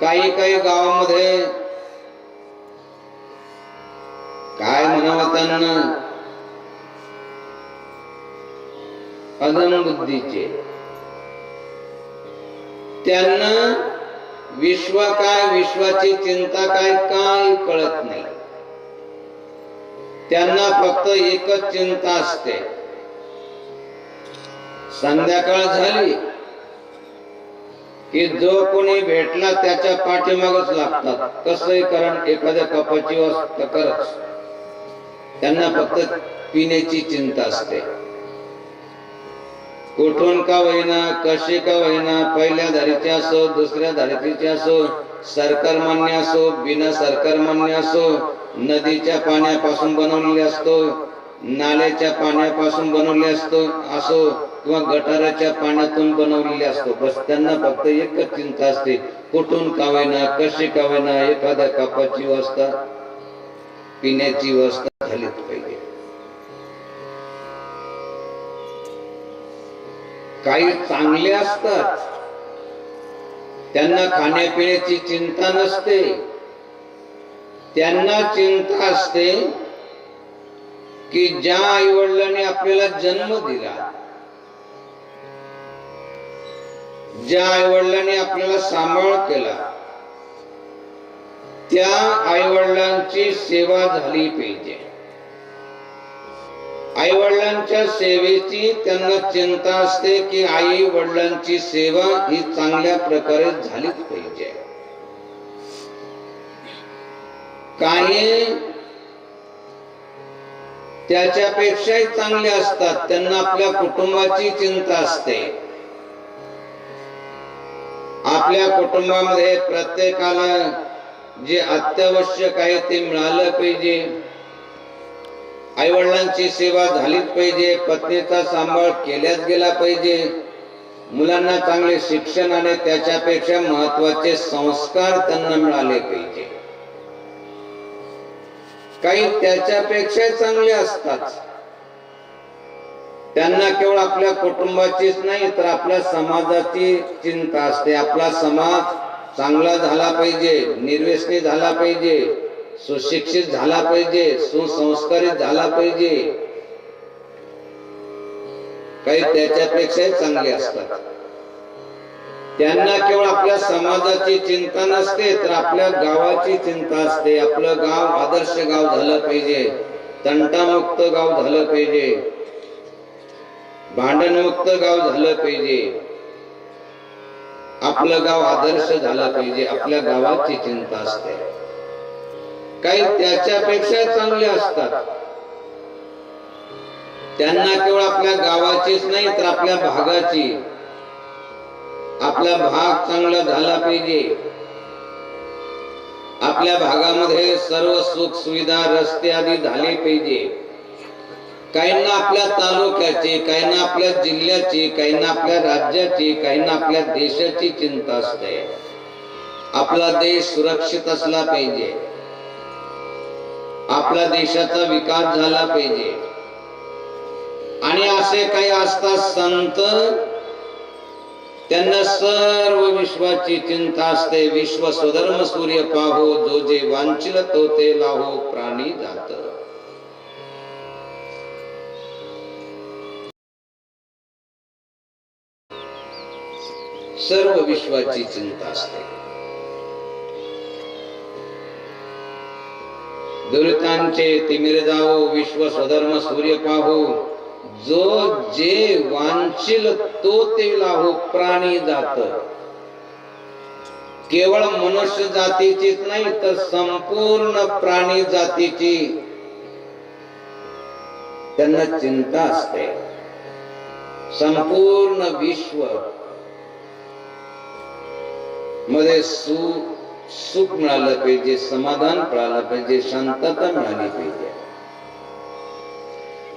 काही काही गावामध्ये काय म्हणावं त्यांना, अदमबुद्धीचे, त्यांना विश्व काय, विश्वाची चिंता काय, काय कळत नाही. त्यांना फक्त एकच चिंता असते, संध्याकाळ झाली की जो कोणी भेटला त्याच्या पाठीमागच लागतात. कसंही कारण एखाद्या कपाची वस्तू करच. त्यांना फक्त पिण्याची चिंता असते. कुठून का होईना, कशी का होईना, पहिल्या धारीचे असो, दुसऱ्या धारीचे असो, सरकारमान्य असो, बिना सरकारमान्य असो, नदीच्या पाण्यापासून बनवलेले असतो, नाल्याच्या पाण्यापासून बनवले असो किंवा गटाराच्या पाण्यातून बनवलेले असतो, बस त्यांना फक्त एकच चिंता असते, कुठून का होईना, कशी का होईना, एखाद्या कपाची व्यवस्था, पिण्याची व्यवस्था झालीच पाहिजे. काही चांगले असतात, त्यांना खाण्यापिण्याची चिंता नसते. त्यांना चिंता असते की ज्या आई वडिलांनी आपल्याला जन्म दिला, ज्या आई वडिलांनी आपल्याला सांभाळ केला, त्या आई वडिलांची सेवा झाली पाहिजे. आई वडिलांच्या सेवेची त्यांना चिंता असते की आई वडिलांची सेवा ही चांगल्या प्रकारे झालीच पाहिजे. काही त्याच्यापेक्षाही चांगले असतात, त्यांना आपल्या कुटुंबाची चिंता असते. आपल्या कुटुंबामध्ये प्रत्येकाला जे अत्यावश्यक आहे ते मिळालं पाहिजे. आई वडिलांची सेवा झालीच पाहिजे, पत्नीचा सांभाळ केल्याच गेला पाहिजे, मुलांना चांगले शिक्षण आणि त्याच्यापेक्षा महत्वाचे संस्कार त्यांना मिळाले पाहिजे. काही त्याच्यापेक्षा चांगले असतात, त्यांना केवळ आपल्या कुटुंबाचीच नाही तर आपल्या समाजाची चिंता असते. आपला समाज चांगला झाला पाहिजे, निर्व्यसनी झाला पाहिजे, सुशिक्षित झाला पाहिजे, सुसंस्कारित झाला पाहिजे. काही त्याच्यापेक्षा चांगले असतात. त्यांना केवळ आपल्या समाजाची चिंता नसते तर आपल्या गावाची चिंता असते. आपलं गाव आदर्श गाव झालं पाहिजे, तंटामुक्त गाव झालं पाहिजे, भांडणमुक्त गाव झालं पाहिजे, आपलं गाव आदर्श झालं पाहिजे. आपल्या गावाची चिंता असते. काही त्याच्यापेक्षा चांगले असतात, त्यांना केवळ आपल्या गावाचीच नाही तर आपल्या भागाची, आपला भाग चांगला झाला पाहिजे, आपल्या भागामध्ये सर्व सुख सुविधा रस्ते आदी झाले पाहिजे. काहींना आपल्या तालुक्याची, काहींना आपल्या जिल्ह्याची, काहींना आपल्या राज्याची, काहींना आपल्या देशाची चिंता असते. आपला देश सुरक्षित असला पाहिजे, आपल्या देशाचा विकास झाला पाहिजे. आणि असे काही असतात संत, त्यांना सर्व विश्वाची चिंता असते. विश्व स्वधर्म सूर्य पाहो, जो जे वांछिल तो ते लाहो, प्राणी जात. सर्व विश्वाची चिंता असते. दुरितांचे तिमिर जावो, विश्व स्वधर्म सूर्य पाहो, जो जे वांछिल तो ते लाहो, प्राणी जात. केवळ मनुष्य जातीचीच नाही तर संपूर्ण प्राणी जातीची त्यांना चिंता असते. संपूर्ण विश्व मध्ये सुख मिळालं पाहिजे, समाधान मिळालं पाहिजे, शांतता मिळाली पाहिजे.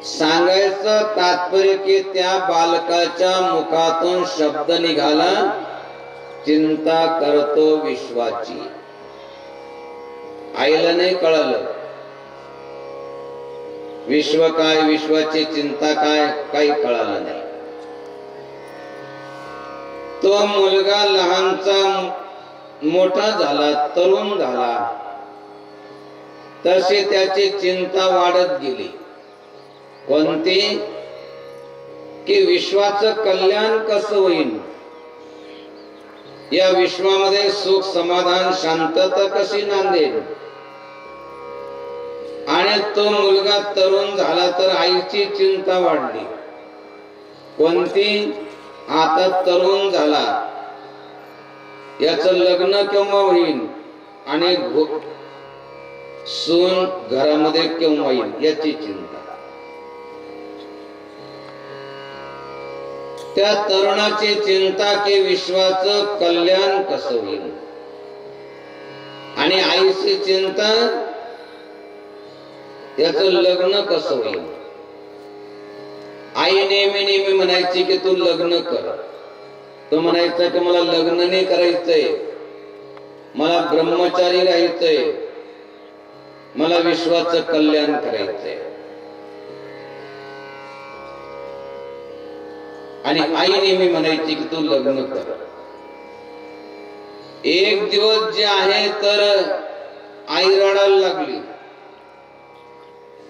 सांगायचं तात्पर्य की त्या बालकाच्या मुखातून शब्द निघाला, चिंता करतो विश्वाची. आईला नाही कळलं विश्व काय, विश्वाची चिंता काय, काही कळालं नाही. तो मुलगा लहानचा मोठा झाला, तरुण झाला, तशी त्याची चिंता वाढत गेली. कोणती? की विश्वाचं कल्याण कसं होईल, या विश्वामध्ये सुख समाधान शांतता कशी नांदेल. आणि तो मुलगा तरुण झाला तर आईची चिंता वाढली. कोणती? आता तरुण झाला, याचं लग्न केव्हा होईल आणि सून घरामध्ये केव्हा येईल याची चिंता. त्या तरुणाची चिंता की विश्वाचं कल्याण कसं होईल. आणि आईची चिंता याचं लग्न कसं होईल. आई नेहमी नेहमी म्हणायची की तू लग्न कर. तो म्हणायचा की मला लग्न नाही करायचंय, मला ब्रह्मचारी राहायचंय, मला विश्वाचं कल्याण करायचंय. आणि आई नेहमी म्हणायची की तू लग्न कर. एक दिवस जे आहे तर आई रडायला लागली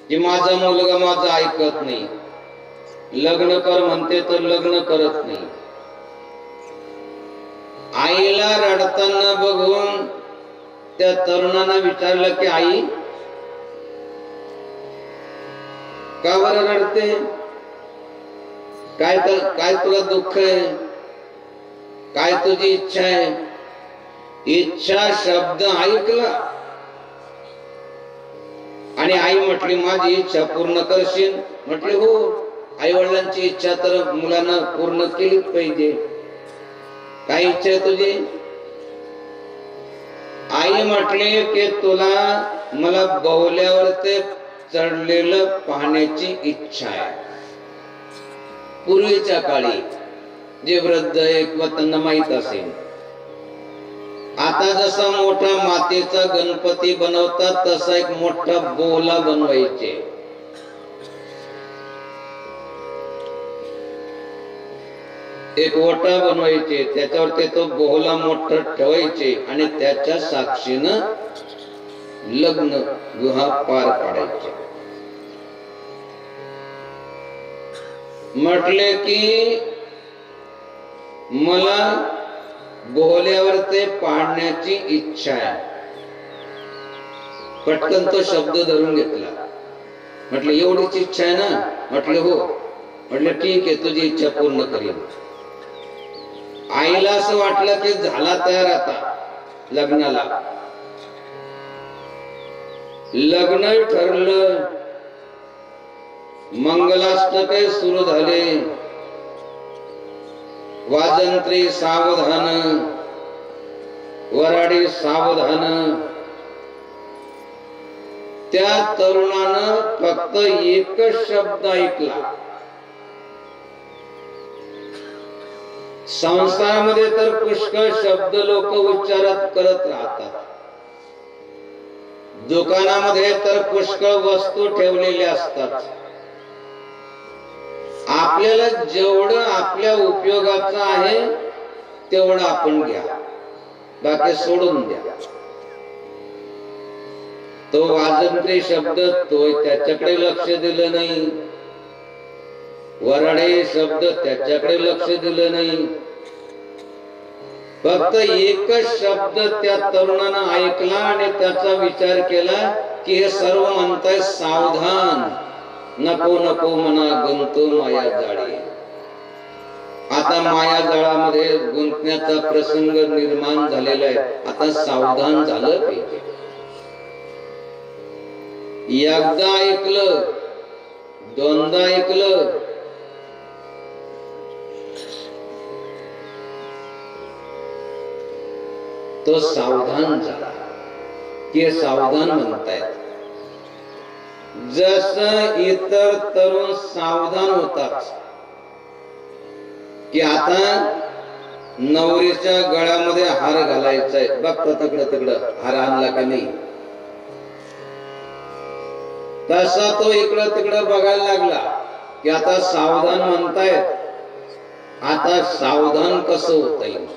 की माझा मुलगा माझं ऐकत नाही, लग्न कर म्हणते तर लग्न करत नाही. आईला रडताना बघून त्या तरुणानं विचारलं की आई का बरं रडते? काय तुला दुःख आहे? काय तुझी इच्छा आहे? इच्छा शब्द ऐकला आणि आई म्हटली माझी इच्छा पूर्ण करशील? म्हटले हो. आई वडिलांची इच्छा तर मुलांना पूर्ण केलीच पाहिजे. काय इच्छा आहे तुझी? आई म्हटली की तुला मला बहुल्यावर ते चढलेलं पाहण्याची इच्छा आहे. पूर्वीच्या काळी जे वृद्ध आहे किंवा त्यांना माहित असेल, आता जसा मोठा मातीचा गणपती बनवतात तसा एक मोठा बोला बनवायचे. एक ओटा बनवायचे, त्याच्यावरती तो बोहला मोठा ठेवायचे आणि त्याच्या साक्षीनं लग्न गुहा पार पाडायचे. म्हटले की मला बोहल्यावर ते पाडण्याची इच्छा आहे. पटकन तो शब्द धरून घेतला. म्हटलं एवढीच इच्छा आहे ना? म्हटले हो. म्हटलं ठीक आहे, तुझी इच्छा पूर्ण करीन. आईला असं वाटलं की झाला तयार आता लग्नाला. लग्न ठरलं, मंगलाष्टके सुरू झाले. वाजंत्री सावधान, वराडी सावधान. त्या तरुणानं फक्त एकच शब्द ऐकला. संसारामध्ये तर पुष्कळ शब्द लोक उच्चारात करत राहतात. दुकानामध्ये तर पुष्कळ वस्तू ठेवलेल्या असतात. आपल्याला जेवढं आपल्या उपयोगाचं आहे तेवढं आपण घ्या, बाकी सोडून द्या. तो वाजंत्री शब्द तो त्याच्याकडे लक्ष दिलं नाही. वराडे शब्द त्याच्याकडे लक्ष दिलं नाही. फक्त एकच शब्द त्या तरुणानं ऐकला आणि त्याचा विचार केला की हे सर्व म्हणताय सावधान, नको नको मना गुंतो माया जाळी. आता माया जाळामध्ये गुंतण्याचा प्रसंग निर्माण झालेला आहे. आता सावधान झालं पाहिजे. एकदा ऐकलं, दोनदा ऐकलं, तो सावधान झाला. की सावधान म्हणतायत. जसं इतर तरुण सावधान होतात की आता नवरीच्या गळ्यामध्ये हार घालायचाय, बघता तिकडं हार आणला का नाही, तसा तो इकडं तिकडं बघायला लागला की आता सावधान म्हणतायत, आता सावधान कसं होता येईल.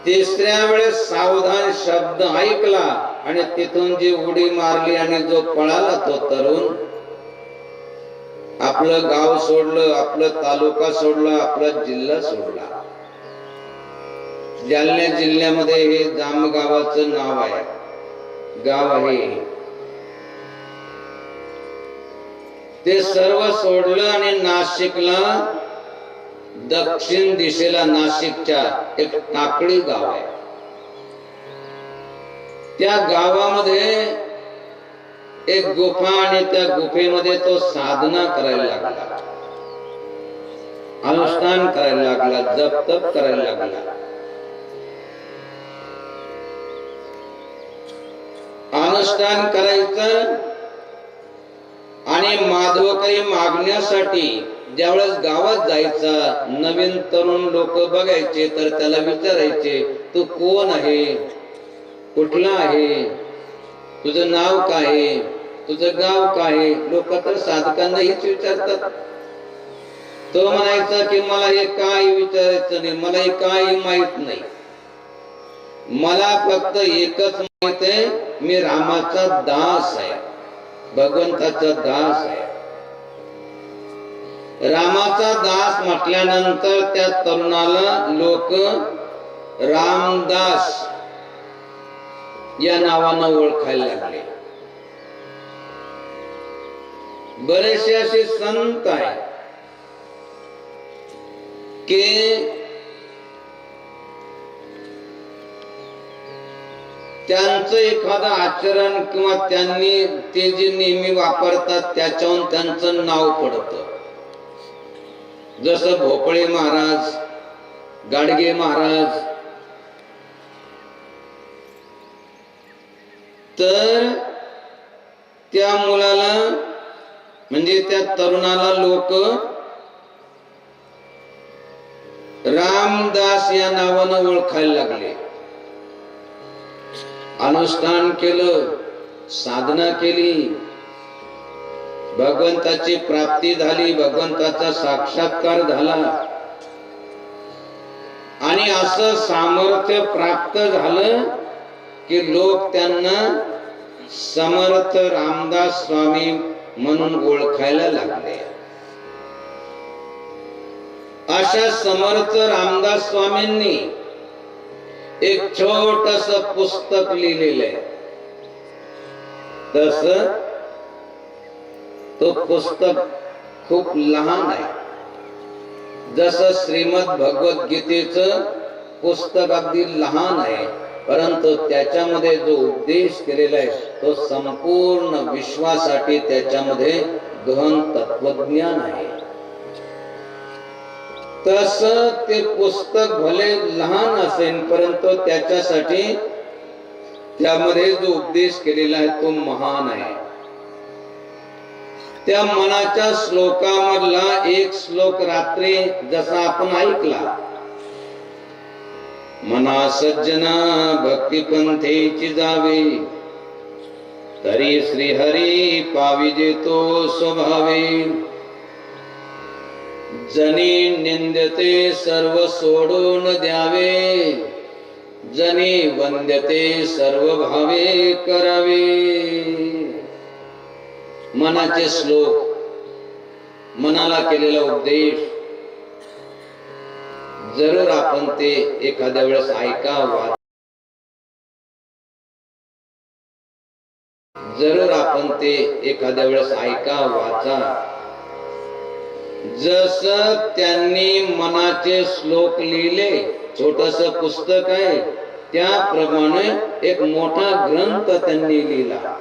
तिसऱ्या वेळेस सावधान शब्द ऐकला आणि तिथून जी उडी मारली आणि जो पळाला तो तरुण, आपलं गाव सोडलं, आपलं तालुका सोडला, आपला जिल्हा सोडला. जालना जिल्ह्यामध्ये हे जामगावाचं नाव आहे, गाव आहे. ते सर्व सोडलं आणि नाशिकला, दक्षिण दिशेला नाशिकच्या एक टाकळी गाव आहे. त्या गावामध्ये एक गुफा आणि त्या गुफेमध्ये तो साधना करायला लागला, अनुष्ठान करायला लागला, जप तप करायला लागला. अनुष्ठान करायचं आणि माधवकरी मागण्यासाठी ज्यावेळेस गावात जायचा, नवीन तरुण लोक बघायचे तर त्याला विचारायचे, तू कोण आहे, कुठला आहे, तुझं नाव काय, तुझं गाव काय. लोक तर साधकांना हेच विचारतात. तो म्हणायचा की मला हे काय विचारायचं नाही, मला हे काही माहित नाही, मला फक्त एकच माहित आहे, मी रामाचा दास आहे, भगवंताचा दास आहे. रामाचा दास म्हटल्यानंतर त्या तरुणाला लोक रामदास या नावानं ओळखायला लागले. बरेचसे असे संत आहे की त्यांचं एखादं आचरण किंवा त्यांनी ते जे नेहमी वापरतात त्याच्याहून त्यांचं नाव पडतं. जसं भोपळे महाराज, गाडगे महाराज. तर त्या मुलाला म्हणजे त्या तरुणाला लोक रामदास या नावानं ओळखायला लागले. अनुष्ठान केलं, साधना केली, भगवंताची प्राप्ती झाली, भगवंताचा साक्षात्कार झाला आणि असं सामर्थ्य प्राप्त झालं की लोक त्यांना समर्थ रामदास स्वामी म्हणून ओळखायला लागले. अशा समर्थ रामदास स्वामींनी एक छोटस पुस्तक लिहिलेलं आहे. तस तो पुस्तक खूप लहान आहे. जसं श्रीमद भगवत गीतेचं पुस्तक अगदी लहान आहे, परंतु त्याच्यामध्ये जो उपदेश केलेला आहे तो संपूर्ण विश्वासाठी त्याच्यामध्ये गहन तत्वज्ञान आहे. तस ते पुस्तक भले लहान असेल परंतु त्याच्यासाठी त्यामध्ये जो उपदेश केलेला आहे तो महान आहे. त्या मनाच्या श्लोकामधला एक श्लोक रात्री जसा आपण ऐकला, मना सज्जना भक्ती पंथेची जावे, तरी श्रीहरी पाविजे तो स्वभावे, जनी निंदते सर्व सोडून द्यावे, जनी वंद्यते सर्व भावे करावे. मनाचे श्लोक, मनाला केलेला उपदेश जरूर आपण ते एखाद्या वेळेस ऐकावा, जरूर आपण ते एखाद्या वेळेस वाचा. जस त्यांनी मनाचे श्लोक लिहिले, छोटस पुस्तक आहे, त्याप्रमाणे एक मोठा ग्रंथ त्यांनी लिहिला.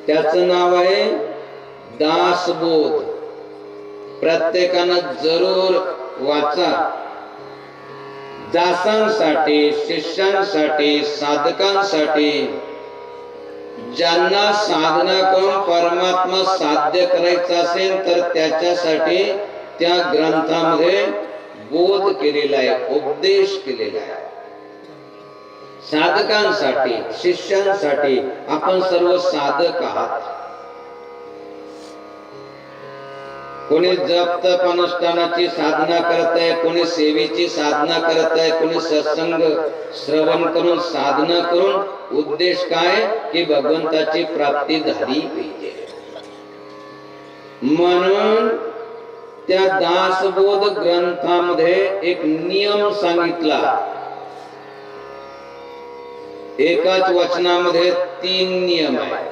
त्याचं नाव आहे दासबोध. प्रत्येकानं जरूर वाचा. दासांसाठी, शिष्यांसाठी, साधकांसाठी, ज्यांना साधना करून परमात्मा साध्य करायचा असेल तर त्याच्यासाठी त्या ग्रंथामध्ये बोध केलेला आहे, उपदेश केलेला आहे. साधकांसाठी, शिष्यांसाठी, आपण सर्व साधक आहात. कोणी जप तप अनुष्ठानाची साधना करत आहे, कोणी सेवेची साधना करत आहे, कोणी सत्संग श्रवण करून साधना करून उद्देश काय की भगवंताची प्राप्ती झाली पाहिजे. म्हणून त्या दासबोध ग्रंथामध्ये एक नियम सांगितला. एकाच वचनामध्ये 3 नियम आहेत.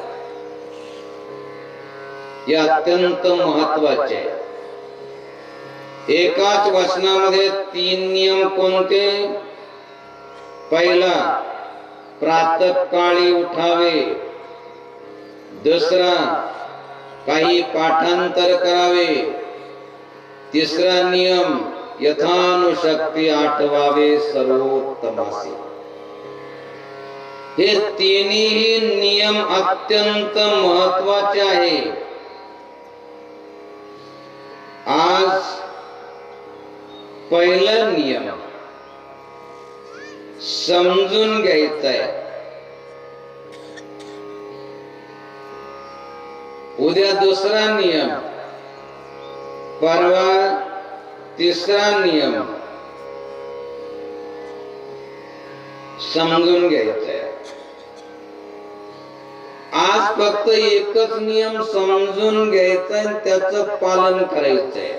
हे अत्यंत महत्वाचे आहे. एकाच वचनामध्ये 3 नियम कोणते? पहिला, प्रातःकाळी उठावे. दुसरा, काही पाठांतर करावे. तिसरा नियम, यथानुशक्ती आठवावे सर्वोत्तमासी. हे तिन्ही नियम अत्यंत महत्वाचे आहे. आज पहिला नियम समजून घ्यायचा आहे. उद्या दुसरा नियम, परवा तिसरा नियम समजून घ्यायचा आहे. आज फक्त एकच नियम समजून घ्यायचा आणि त्याचं पालन करायचंय.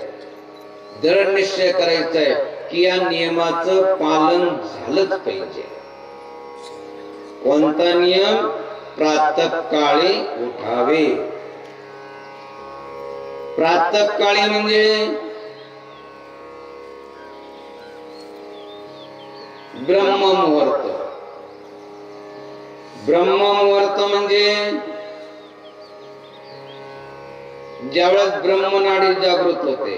दृढ निश्चय करायचंय की या नियमाचं पालन झालंच पाहिजे. कोणता नियम? प्रातःकाळी उठावे. प्रातःकाळी म्हणजे ब्रह्ममुहूर्त. ब्रह्ममुहूर्त म्हणजे ज्यावेळेस ब्रह्मनाडी जागृत होते.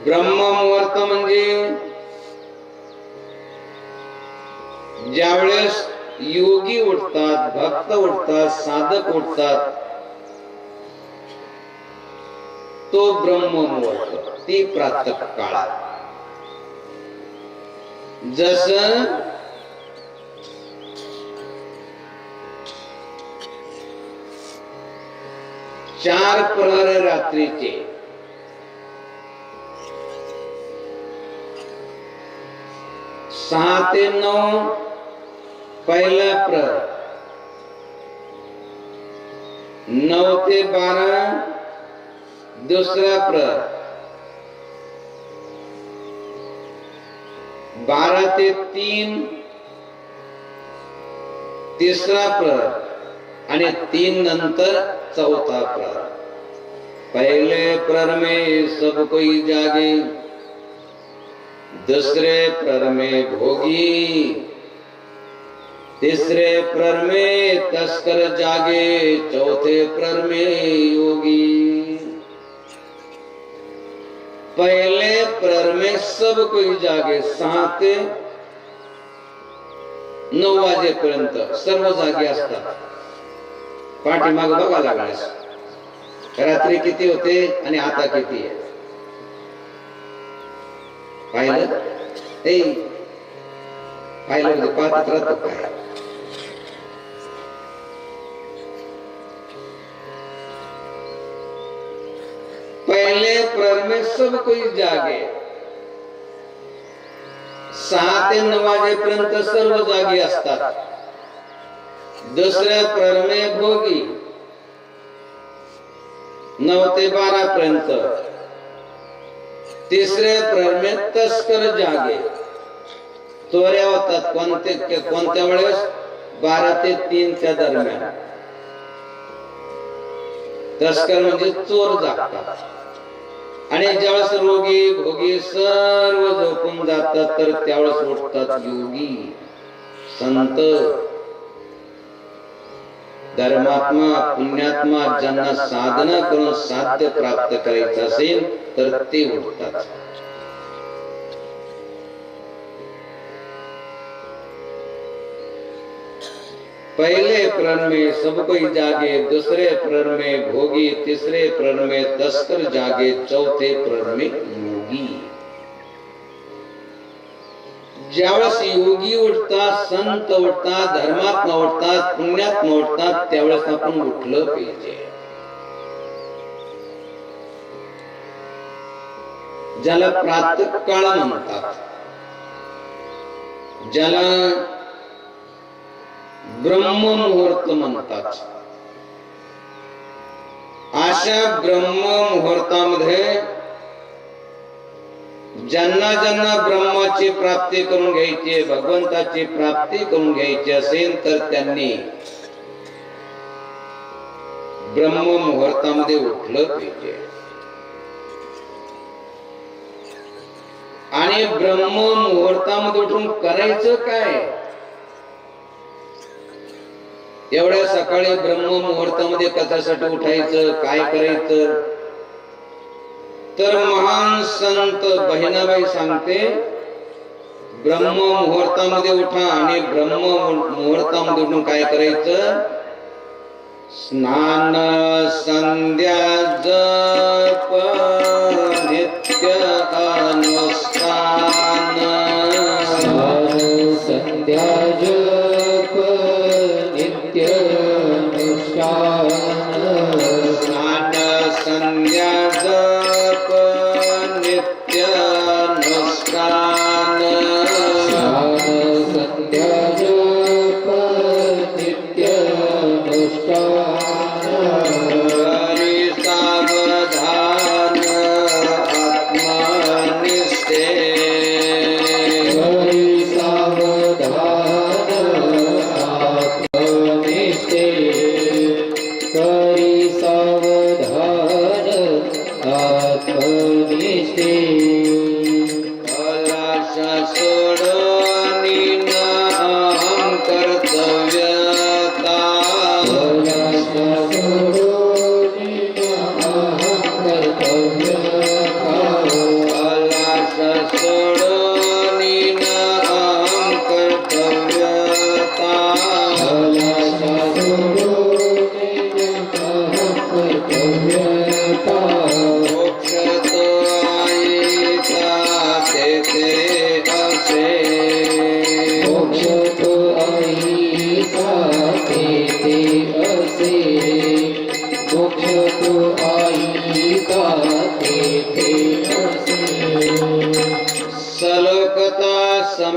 ब्रह्ममुहूर्त म्हणजे ज्यावेळेस योगी उठतात, भक्त उठतात, साधक उठतात, तो ब्रह्ममुहूर्त, ती प्रातः काळ. जस चार प्रहर रात्रीचे, 6 ते 9 पहिला प्रहर, 9 ते 12 दुसरा प्रहर, 12 ते 3 तिसरा प्रहर आणि 3 नंतर चौथा प्रहर. पहले प्रहर में सब कोई जागे, दूसरे प्रहर में भोगी, तीसरे प्रहर में तस्कर जागे, चौथे प्रहर में योगी. पहले प्रहर में सब कोई जागे, 6 ते 9 वाजेपर्यंत सर्व जागे असतात. पाठीमाग बघा लागल्यास रात्री किती होते आणि आता किती आहे पाहिलं? पाहिलं म्हणजे पाहत राहतो काय. पहले प्रहर में सब कोई जागे, 6 ते 9 वाजेपर्यंत सर्व जागी असतात. दुसऱ्या प्रहर में भोगी, 9 ते 12 पर्यंत. तिसऱ्या प्रहर में तस्कर जागे, चोऱ्या होतात. कोणत्या वेळेस? 12 ते 3 च्या दरम्यान. तस्कर म्हणजे चोर जागतात. आणि ज्यावेळेस रोगी भोगी सर्व झोपून जातात तर त्यावेळेस उठतात योगी, संत, धर्मात्मा, पुण्यात्मा, ज्यांना साधना करून साध्य प्राप्त करायचं असेल तर ते उठतात. पहले प्रहर में सब कोई जागे, दूसरे प्रहर में भोगी, तीसरे प्रहर में तस्कर जागे, चौथे प्रहर में योगी. ज्यावेळेस योगी उठतात, संत उठतात, धर्मात्मा उठतात, पुण्यात्मा उठतात, त्यावेळेस आपण उठलं पाहिजे. ज्याला प्रातः काळ म्हणतात, ज्याला ब्रह्ममुहूर्त म्हणतात. अशा ब्रह्ममुहूर्तामध्ये ज्यांना ब्रह्माची प्राप्ती करून घ्यायची, भगवंताची प्राप्ती करून घ्यायची असेल तर त्यांनी ब्रह्ममुहूर्तामध्ये उठलं पाहिजे. आणि ब्रह्ममुहूर्तामध्ये उठून करायचं काय? एवढ्या सकाळी ब्रह्ममुहूर्तामध्ये कशासाठी उठायचं, काय करायचं? तर महान संत बहिणाबाई सांगते, ब्रह्ममुहूर्तामध्ये उठा आणि ब्रह्ममुहूर्तामध्ये उठून काय करायचं? स्नान, संध्या, जप, नित्य अनुष्ठान. संध्या जप नित्य अनुष्ठान. स्नान, संध्या, जप, नित्य अनुष्ठान. संध्या जप नित्य अनुष्ठान. हरि सावधान आत्मनिवेदन.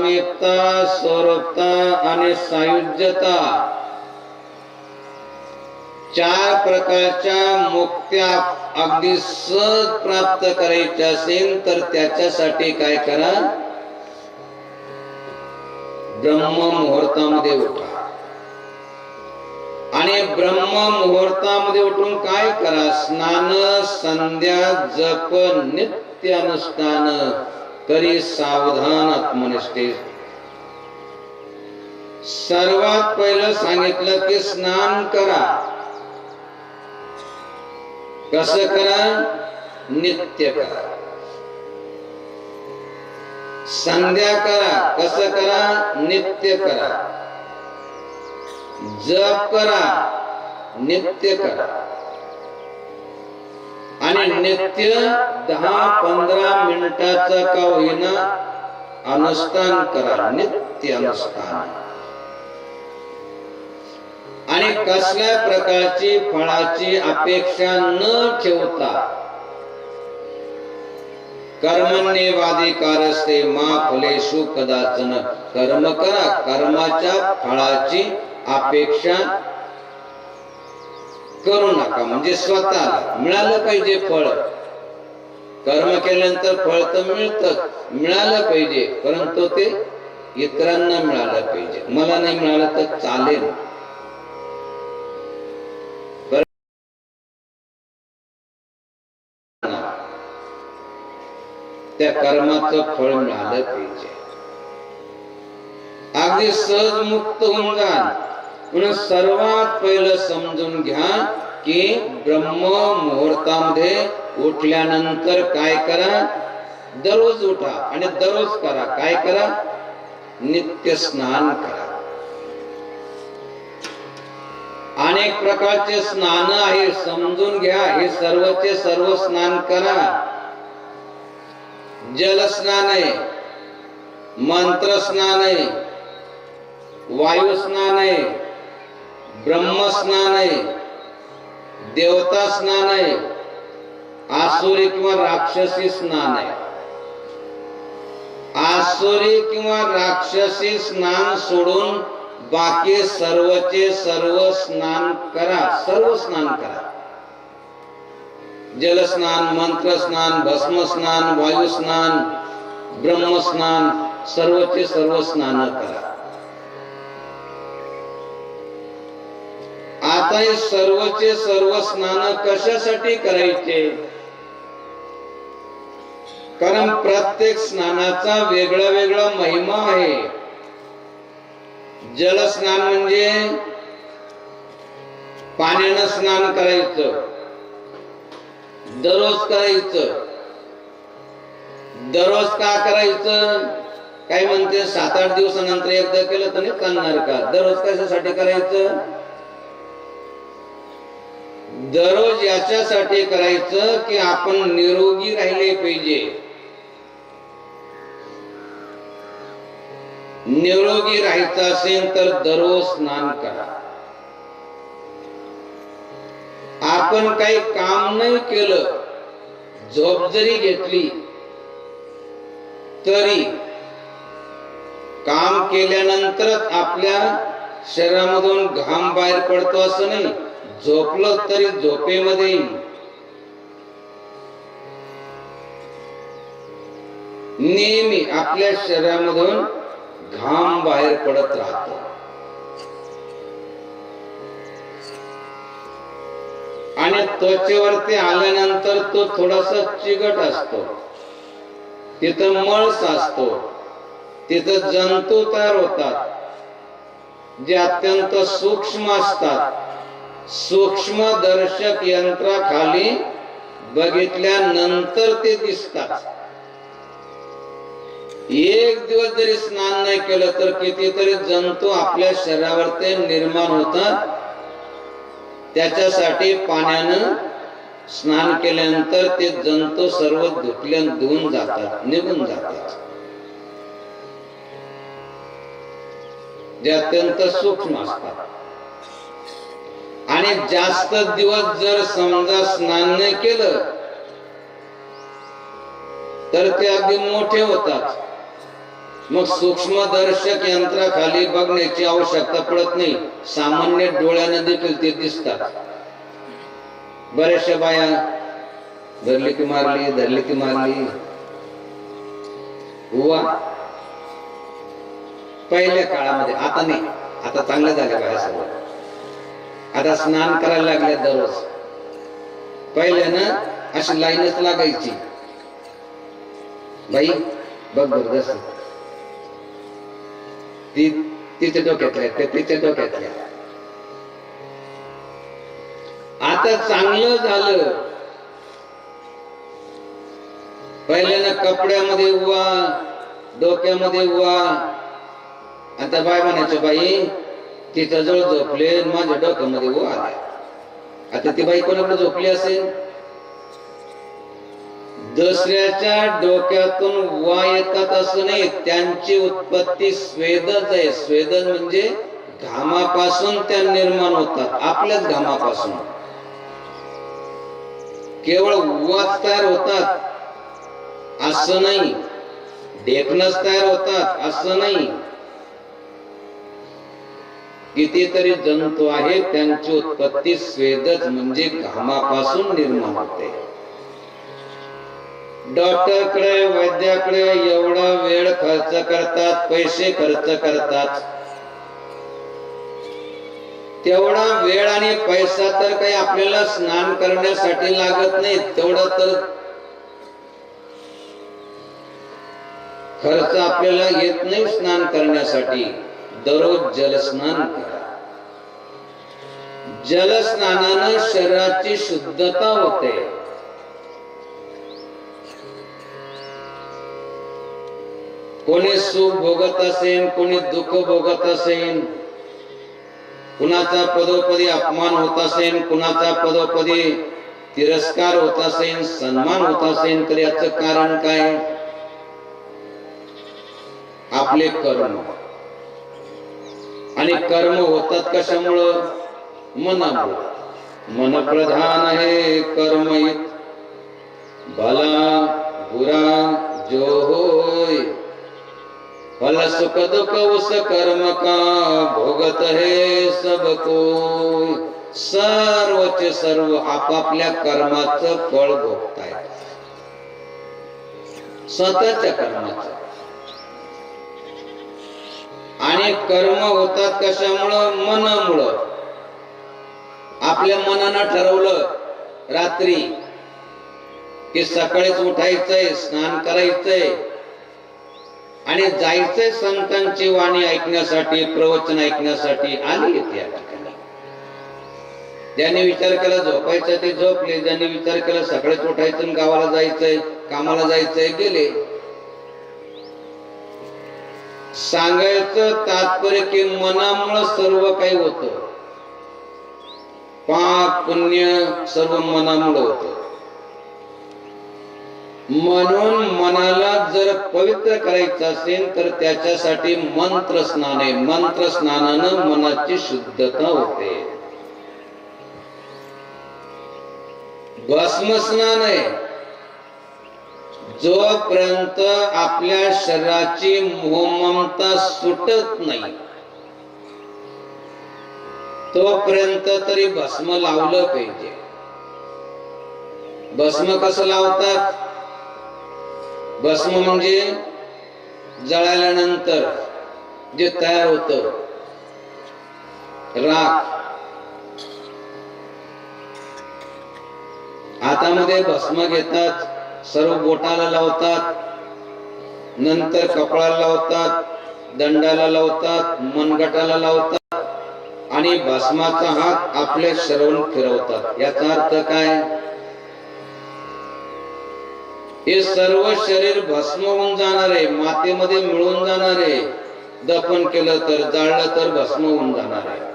सामीपता, स्वरूपता आणि सायुज्यता, 4 प्रकारच्या मुक्त्या अगदी सहज प्राप्त करायच्या असेल तर त्याच्यासाठी काय करा? ब्रह्म मुहूर्तामध्ये उठा. आणि ब्रह्म मुहूर्तामध्ये उठून काय करा? स्नान, संध्या, जप, नित्य अनुष्ठान करी सावधान आत्मनिष्ठे. सर्वात पहिलं सांगितलं की स्नान करा. कसं करा? नित्य करा. संध्या करा. कसं करा? नित्य करा. जप करा. नित्य करा. आणि नित्य 10-15 मिनिटाचा का होईना अनुष्ठान करा. नित्य अनुष्ठान. आणि कसल्या प्रकारची फळाची अपेक्षा न ठेवता कर्मण्येवाधिकारस्ते मा फलेषु कदाचन. कर्म करा. कर्माच्या फळाची अपेक्षा करू नका. म्हणजे स्वतःला मिळालं पाहिजे फळ. कर्म केल्यानंतर फळ तर मिळालं पाहिजे, परंतु ते इतरांना मिळालं पाहिजे. मला नाही मिळालं तर चालेल. त्या कर्माचं फळ मिळालं पाहिजे. अगदी सहज मुक्त होऊन जा. म्हणून सर्वात पहिलं समजून घ्या की ब्रह्म मुहूर्तामध्ये उठल्यानंतर काय करा? दररोज उठा आणि दररोज करा. काय करा? नित्य स्नान करा. अनेक प्रकारचे स्नान आहे, समजून घ्या. हे सर्वचे सर्व स्नान करा. जल स्नान आहे, मंत्र स्नान आहे, वायू स्नान आहे, ब्रह्म स्नान आहे, देवता स्नान आहे, आसुरी किंवा राक्षसी स्नान आहे. आसुरी किंवा राक्षसी स्नान सोडून बाकी सर्वचे सर्व स्नान करा. सर्व स्नान करा. जल स्नान, मंत्र स्नान, भस्म स्नान, वायू स्नान, ब्रह्म स्नान, सर्वचे सर्व स्नान करा. आता हे सर्वचे सर्व स्नान कशासाठी करायचे? कारण प्रत्येक स्नानाचा वेगळा वेगळा महिमा आहे. जल स्नान म्हणजे पाण्यानं स्नान करायचं, दररोज करायचं. दररोज का करायचं? काय म्हणते 7-8 दिवसानंतर एकदा केलं तर नाही चालणार का? दररोज कशासाठी करायचं? दररोज याच्यासाठी करायचं की आपण निरोगी राहिले पाहिजे. निरोगी राहायचं असेल तर दररोज स्नान करा. आपण काही काम नाही केलं, झोप जरी घेतली तरी काम केल्यानंतरच आपल्या शरीरामधून घाम बाहेर पडतो असं नाही. झोपलं तरी झोपेमध्ये नेहमी आपल्या शरीरामधून घाम बाहेर पडत राहतो. आणि त्वचेवरती आल्यानंतर तो थोडासा चिकट असतो, तिथं मळ साचतो, तिथं जंतू तयार होतात जे अत्यंत सूक्ष्म असतात. सूक्ष्म दर्शक यंत्राखाली बघितल्यानंतर ते दिसतात. एक दिवस जरी स्नान नाही केलं तर कितीतरी जंतू आपल्या शरीरावरती निर्माण होतात. त्याच्यासाठी पाण्यानं स्नान केल्यानंतर ते जंतू सर्व धुवून जातात, निघून जातात. जे अत्यंत सूक्ष्म असतात. आणि जास्त दिवस जर समजा स्नान नाही केलं तर ते अगदी मोठे होतात. मग सूक्ष्मदर्शक यंत्राखाली बघण्याची आवश्यकता पडत नाही, सामान्य डोळ्यानं देखील ते दिसतात. बऱ्याचशा बाया धरली की मारली, धरली की मारली. वा, पहिल्या काळामध्ये, आता नाही, आता चांगलं झालं बाया सगळं. आता स्नान करायला लागले दररोज. पहिल्यानं अशी लाईनच लागायची. बाई बघ बघ जस ती तिच्या डोक्यातल्या, त्या तिच्या डोक्यातल्या. आता चांगलं झालं. पहिल्यानं कपड्यामध्ये उवा, डोक्यामध्ये उवा. आता बाय म्हणायचं बाई तिच्या जवळ झोपले, माझ्या डोक्यामध्ये उवा आला. आता ती बाई कोणाकडे झोपली असेल? दुसऱ्याच्या डोक्यातून वा येतात असं नाही, त्यांची उत्पत्ती स्वेदच आहे. स्वेदन म्हणजे घामापासून त्या निर्माण होतात, आपल्याच घामापासून. केवळ वाच तयार होतात असं नाही, ढेकणच तयार होतात असं नाही. कितीतरी जंतू आहेत, त्यांची उत्पत्ती स्वेदच म्हणजे घामापासून निर्माण होते. डॉक्टरकडे, वैद्याकडे एवढा वेळ खर्च करतात, पैसे खर्च करतात. तेवढा वेळ आणि पैसा तर काही आपल्याला स्नान करण्यासाठी लागत नाही. तेवढा तर खर्च आपल्याला येत नाही स्नान करण्यासाठी. दररोज जलस्नान करा. जलस्नानानं शरीराची शुद्धता होते. कोणी सुख भोगत असेल, कोणी दुःख भोगत असेल, कुणाचा पदोपदी अपमान होत असेल, कुणाचा पदोपदी तिरस्कार होत असेल, सन्मान होत असेल, तर याचं कारण काय? आपले कर्म. आणि कर्म होतात कशामुळं? मनामुळं. मन प्रधान आहे कर्महित, भला बुरा जो होय, फल सुख दुख उस कर्म का, भोगत है सब कोय. सर्वचे सर्व आपापल्या कर्माचं फळ भोगतायत, स्वतःच्या कर्माचं. आणि कर्म होतात कशामुळं? मनामुळं. आपल्या मनानं ठरवलं रात्री की सकाळीच उठायचंय, स्नान करायचंय आणि जायचंय संतांची वाणी ऐकण्यासाठी, प्रवचन ऐकण्यासाठी. आली त्या ठिकाणी. ज्यांनी विचार केला झोपायचं ते झोपले, ज्यांनी विचार केला सकाळीच उठायचं, गावाला जायचंय, कामाला जायचंय, गेले. सांगायचं तात्पर्य की मनामुळे सर्व काही होत. पाप पुण्य सर्व मनामुळे होत. म्हणून मनाला जर पवित्र करायचं असेल तर त्याच्यासाठी मंत्र स्नान आहे. मंत्र स्नानानं मनाची शुद्धता होते. भस्म स्नान आहे. जोपर्यंत आपल्या शरीराची मोहममता सुटत नाही तोपर्यंत तरी भस्म लावलं पाहिजे. भस्म कसं लावतात? भस्म म्हणजे जळाल्यानंतर जे तयार होतं राख, हातामध्ये भस्म घेतात, सर्व बोटाला लावतात, नंतर कपाळाला लावतात, दंडाला लावतात, मनगटाला लावतात आणि भस्माचा हात आपल्या शरीरावर फिरवतात. याचा अर्थ काय? हे सर्व शरीर भस्म होऊन जाणार आहे, मातीमध्ये मिळून जाणार आहे. दफन केलं तर, जाळलं तर भस्म होऊन जाणार आहे.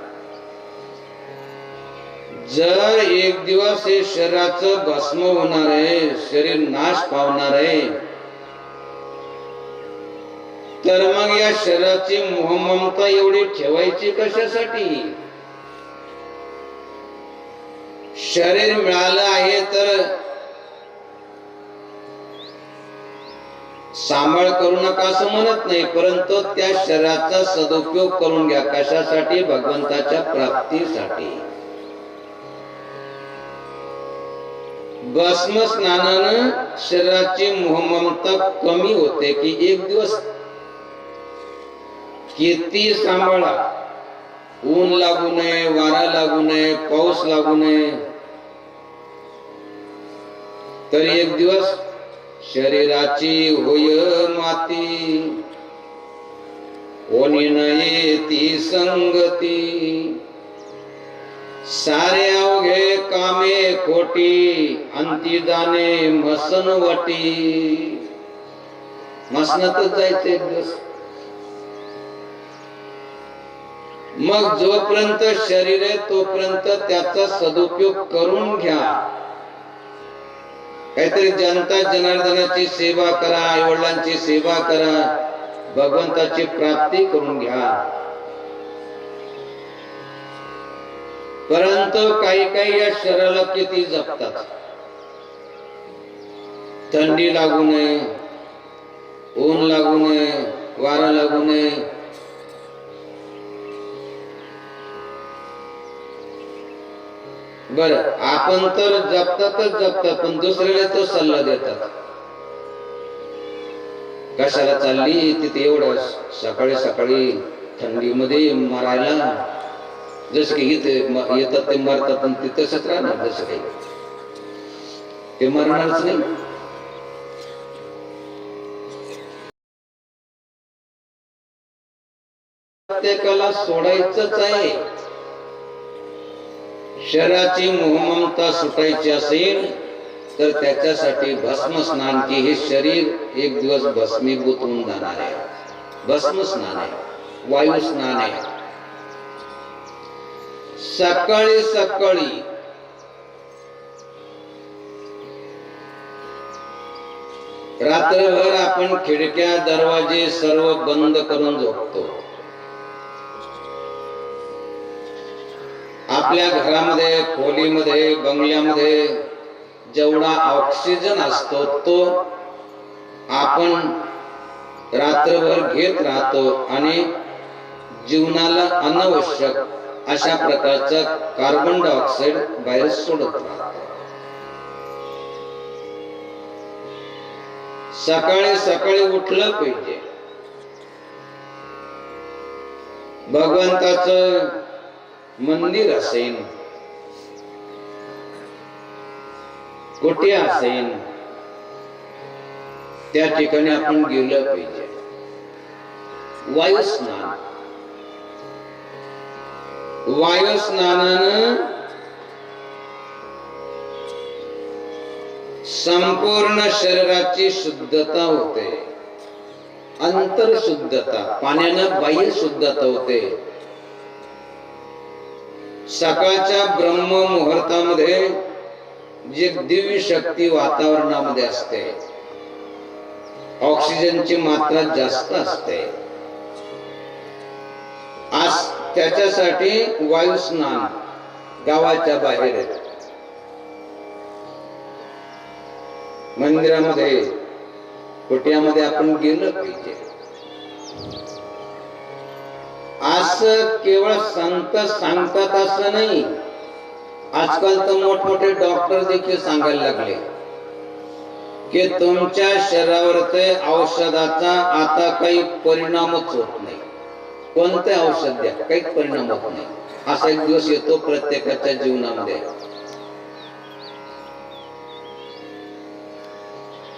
जर एक दिवस हे शरीराचं भस्म होणार आहे, शरीर नाश पावणार आहे, तर मग या शरीराची मोहममता एवढी ठेवायची कशासाठी? शरीर मिळालं आहे तर सांभाळ करू नका असं म्हणत नाही, परंतु त्या शरीराचा सदुपयोग करून घ्या. कशासाठी? भगवंताच्या प्राप्तीसाठी. भस्म स्नानानं शरीराची मोहममता कमी होते. की एक दिवस किती सांभाळा, ऊन लागू नये, वारा लागू नये, पाऊस लागू नये, तरी एक दिवस शरीराची होय माती, कोणी नये ती संगती, सारे अवघे कामे खोटी, अंती जाणे मसनवटी. मसनातच जायचं एक दिवस. मग जोपर्यंत शरीर आहे तोपर्यंत त्याचा सदुपयोग करून घ्या. काहीतरी जनता जनार्दनाची सेवा करा, आईवडिलांची सेवा करा, भगवंताची प्राप्ती करून घ्या. परंतु काही या शरीराला किती जपतात. थंडी लागू नये, ऊन लागू नये, वारा लागू नये, बर आपण तर जपतात, पण दुसऱ्याला तो सल्ला देतात. कशाला चालली तिथे एवढं सकाळी सकाळी थंडीमध्ये मरायला, जसं की इथे येतात ते मरतात आणि ते तसंच राहणार. जसं काही ते मरणारच नाही. प्रत्येकाला सोडायचंच आहे. शरीराची मोहममता सुटायची असेल तर त्याच्यासाठी भस्म स्नान, की हे शरीर एक दिवस भस्मीभूत होऊन जाणार आहे. भस्म स्नान आहे, वायू स्नान आहे. सकाळी सकाळी रात्रभर आपण खिडक्या दरवाजे सर्व बंद करून झोपतो. आपल्या घरामध्ये, खोलीमध्ये, बंगल्यामध्ये जेवढा ऑक्सिजन असतो तो आपण रात्रभर घेत राहतो आणि जीवनाला अनावश्यक अशा प्रकारचा कार्बन डायऑक्साईड बाहेर सोडत राहतो. सकाळी सकाळी उठलं पाहिजे. भगवंताचं मंदिर असेल, कुठे असेल, त्या ठिकाणी आपण गेलं पाहिजे. वायू स्नान, वायू स्नानानं संपूर्ण शरीराची शुद्धता होते. अंतर शुद्धता, पाण्यानं बाह्य शुद्धता होते. सकाळच्या ब्रह्म मुहूर्तामध्ये जी दिव्य शक्ती वातावरणामध्ये असते, ऑक्सिजनची मात्रा जास्त असते. आज त्याच्यासाठी वायू स्नान गावाच्या बाहेर, मंदिरामध्ये, कुटियामध्ये आपण गेलं पाहिजे. असं केवळ संत सांगतात असं नाही. आजकाल तर मोठमोठे डॉक्टर देखील सांगायला लागले की तुमच्या शरीरावरचे औषधाचा आता काही परिणामच होत नाही. कोणते औषध द्या, काही परिणाम होत नाही. असा एक दिवस येतो प्रत्येकाच्या जीवनामध्ये.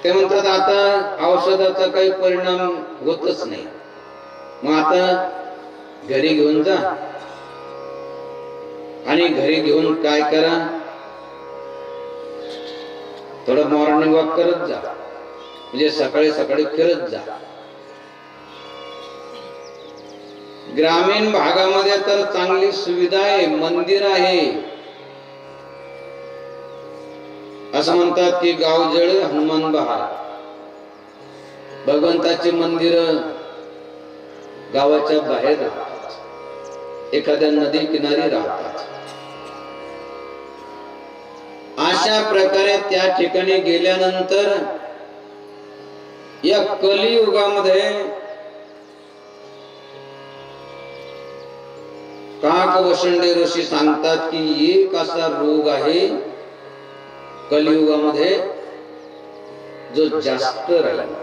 ते म्हणतात आता औषधाचा काही परिणाम होतच नाही. मग आता घरी घेऊन जा आणि घरी घेऊन काय करा, थोडं मॉर्निंग वॉक करत जा, म्हणजे सकाळी सकाळी फिरत जा. ग्रामीण भागामध्ये तर चांगली सुविधा आहे, मंदिर आहे. असं म्हणतात की गावजळ हनुमान बहार. भगवंताची मंदिर गावाच्या बाहेर राहतात, एखाद्या नदी किनारी राहतात. अशा प्रकारे त्या ठिकाणी गेल्यानंतर या कलियुगामध्ये काक वसंडे ऋषी सांगतात की एक असा रोग आहे कलियुगामध्ये जो जास्त राहील,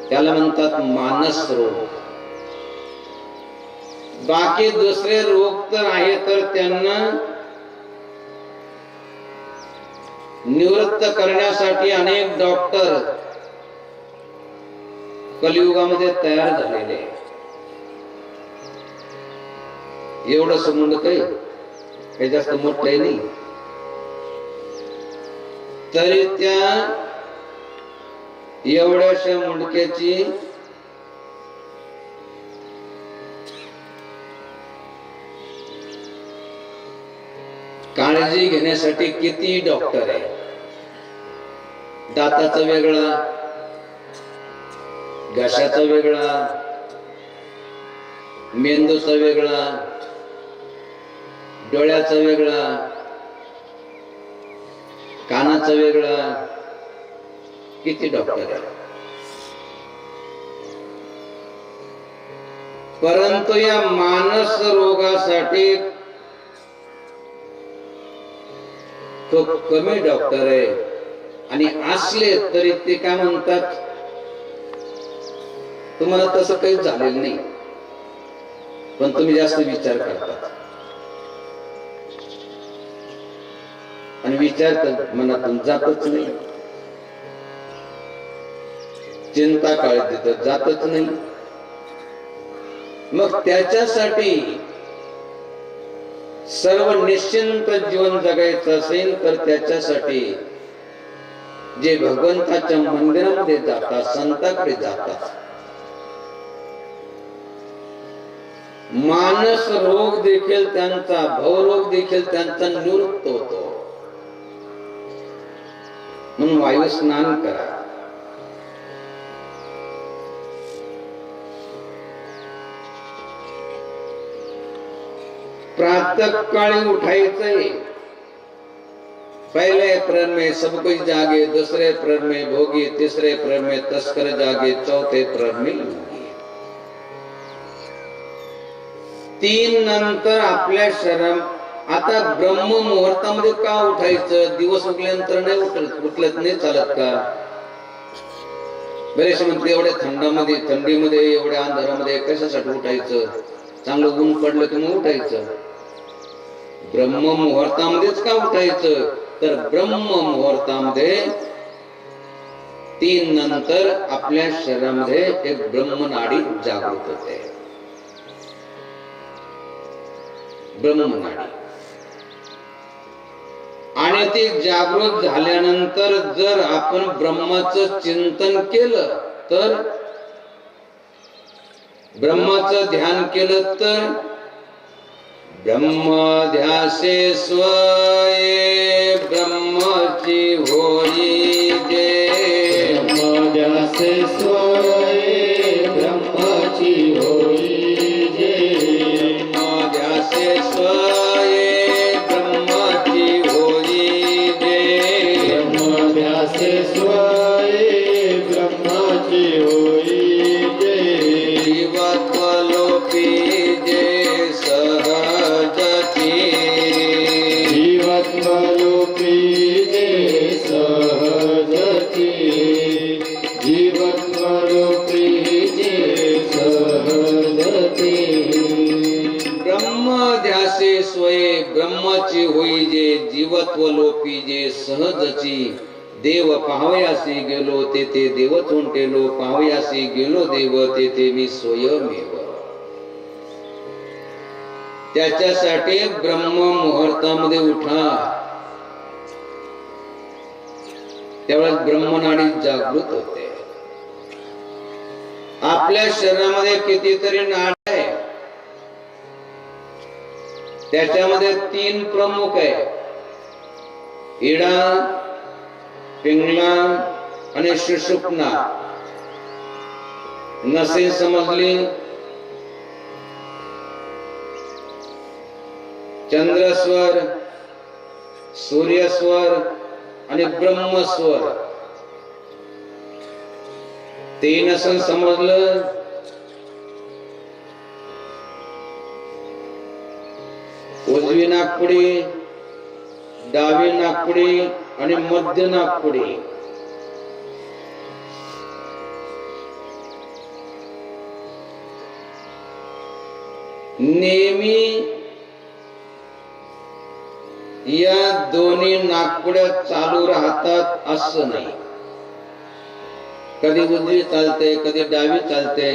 त्याला म्हणतात मानस रोग. बाकी दुसरे रोग तर आहे, तर त्यांना निवृत्त करण्यासाठी अनेक डॉक्टर कलियुगामध्ये तयार झालेले. एवढं समोर काही जास्त मोठं नाही, तरी त्या एवढ्याशा मुंडक्याची काळजी घेण्यासाठी किती डॉक्टर आहे. दाताचा वेगळा, घशाचा वेगळा, मेंदूचा वेगळा, डोळ्याचा वेगळा, कानाचा वेगळा, किती डॉक्टर आहे. परंतु या मानस रोगासाठी खूप कमी डॉक्टर आहे, आणि असले तरी ते काय म्हणतात, तुम्हाला तसं काही झालेलं नाही, पण तुम्ही जास्त विचार करतात आणि विचार तर मनातून जातच नाही, चिंता काळजी तर जातच नाही. मग त्याच्यासाठी सर्व निश्चिंत जीवन जगायचं असेल तर त्याच्यासाठी जे भगवंताच्या मंदिरामध्ये जातात, संतांकडे जातात, मानस रोग देखील त्यांचा, भवरोग देखील त्यांचा निवृत्त होतो. म्हणून वायू स्नान करा. प्रातः काळी उठायचंय. पहले प्रहर में सब कोई जागे, दूसरे प्रहर में भोगी, तीसरे प्रहर में तस्कर जागे, चौथे प्रहर में योगी. 3 नंतर आपल्या शरीर. आता ब्रह्म मुहूर्तामध्ये का उठायचं? दिवस उगल्यानंतर नाही उठलत नाही चालत का? बरेचसे म्हणते एवढ्या थंडीमध्ये एवढ्या अंधारामध्ये कशासाठी उठायचं? चांगलं ऊन पडलं की मग उठायचं. ब्रह्म मुहूर्तामध्येच का उठायचं? तर ब्रह्म मुहूर्तामध्ये 3 नंतर आपल्या शरीरामध्ये एक ब्रह्मनाडी जागृत होते. ब्रह्मनाडी, आणि ती जागृत झाल्यानंतर जर आपण ब्रह्माचं चिंतन केलं, तर ब्रह्माचं ध्यान केलं, तर ब्रह्म ध्यासे स्वये ब्रह्मची होई जे. ब्रह्म ध्यासे स्वये ब्रह्मची होई जे. ब्रह्म ध्यासे स्वये ब्रह्मची होई जे. ब्रह्म ध्यासे स्वये ब्रह्मची होई जे. जीवत्व लोपी जे सहजची. जीवत्वलोपी जे सहजती. जीवत्वलोपी जे सहजती. ब्रह्म ध्यासे स्वये ब्रह्माची होई जे. जीवत्व लोपी जे सहजची. देव पाहावयासी गेलो तेथे देवच उंटेलो. पाहावयासी गेलो देव तेथे मी स्वयमेव. त्याच्यासाठी ब्रह्म मुहूर्तामध्ये उठा. त्यावेळेस ब्रह्मनाडी जागृत होते. आपल्या शरीरामध्ये कितीतरी नाड आहे, त्याच्यामध्ये 3 प्रमुख आहे. इडा, पिंगला आणि सुषुम्ना. नसे समजली? चंद्रस्वर, सूर्यस्वर आणि ब्रह्मस्वर. ते नसन समजलं उजवी नाकपुडी, डावी नाकपुडी आणि मध्य नाकपुडी नेहमी या दोन्ही नाकपुड्या चालू राहतात असं नाही. कधी उजवी चालते, कधी डावी चालते.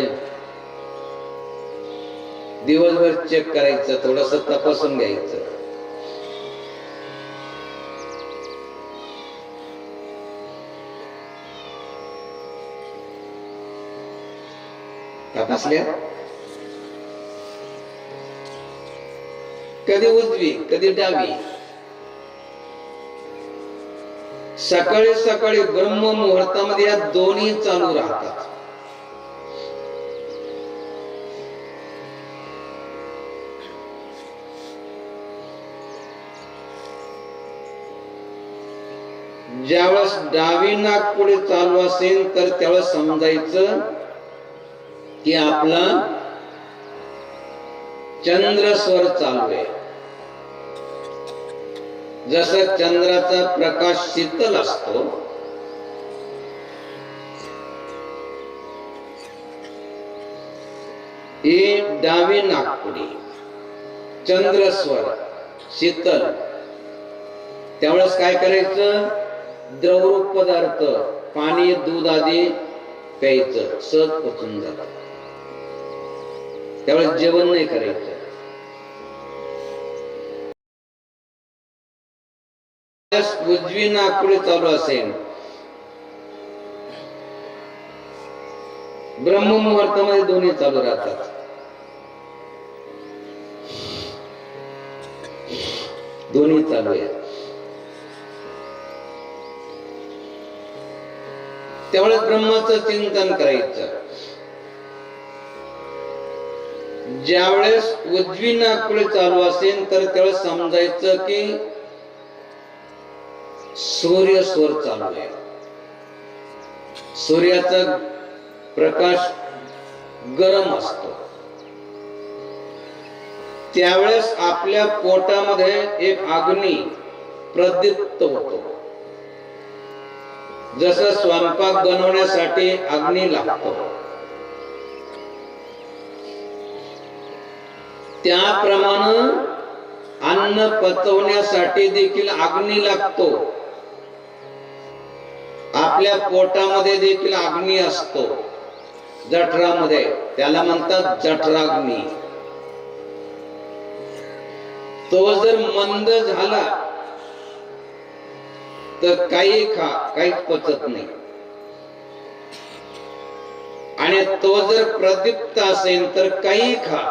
दिवसभर चेक करायचं, थोडस तपासून घ्यायचं. तपासल्या कधी उजवी कधी डावी. सकाळी सकाळी ब्रह्म मुहूर्तामध्ये या दोन्ही चालू राहतात. ज्यावेळेस डावी नाकपुडी चालू असेल तर त्यावेळेस समजायचं की आपला चंद्र स्वर चालू आहे. जसा चंद्राचा प्रकाश शीतल असतो ही डावी नाकपुडी चंद्र स्वर शीतल. त्यावेळेस काय करायचं, द्रवरूप पदार्थ पाणी दूध आदी प्यायचं, सहज पचून जात. त्यावेळेस जेवण नाही करायचं. उजवी नाकपुडी चालू असेल ब्रह्म मुहूर्तामध्ये दोन्ही चालू राहतात. दोन्ही चालू आहे. त्यावेळेस ब्रह्माचं चिंतन करायचं. ज्यावेळेस उजवी नाकपुडी चालू असेल तर त्यावेळेस समजायचं की सूर्य स्वर चालू आहे. सूर्याचा प्रकाश गरम असतो. त्यावेळेस आपल्या पोटामध्ये एक अग्नी प्रदीप्त होतो. जसं स्वयंपाक बनवण्यासाठी अग्नी लागतो त्याप्रमाणे अन्न पचवण्यासाठी देखील अग्नी लागतो. आपल्या पोटामध्ये देखील अग्नी असतो जठरामध्ये, त्याला म्हणतात जठराग्नी. तो जर मंद झाला तर काही खा, काहीच पचत नाही. आणि तो जर प्रदीप्त असेल तर काही खा,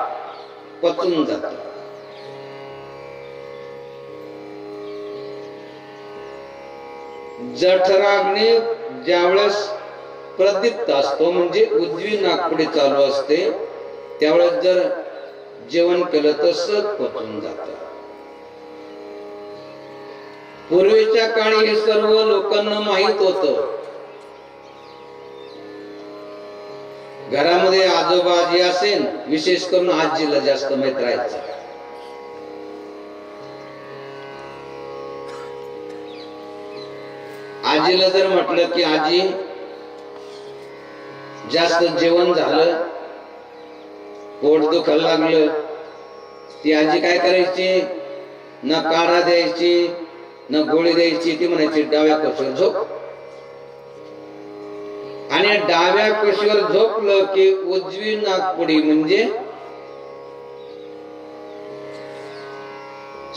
पचून जात. जठराग्नी ज्यावेळेस प्रदीप्त असतो म्हणजे उजवी नाकपुडी चालू असते, त्यावेळेस जर जेवण केलं तर सहज पचून जात. पूर्वीच्या काळी हे सर्व लोकांना माहित होतं. घरामध्ये आजोबा आजी असेल, विशेष करून आजीला जास्त माहित राहायचं. आजीला जर म्हटलं की आजी जास्त जेवण झालं, पोट दुखायला लागलं, ती आजी काय करायची, न काढा द्यायची न गोळी द्यायची. ती म्हणायची डाव्या कुशीवर झोप. आणि डाव्या कुशीवर झोपलं की उजवी नाकपुडी म्हणजे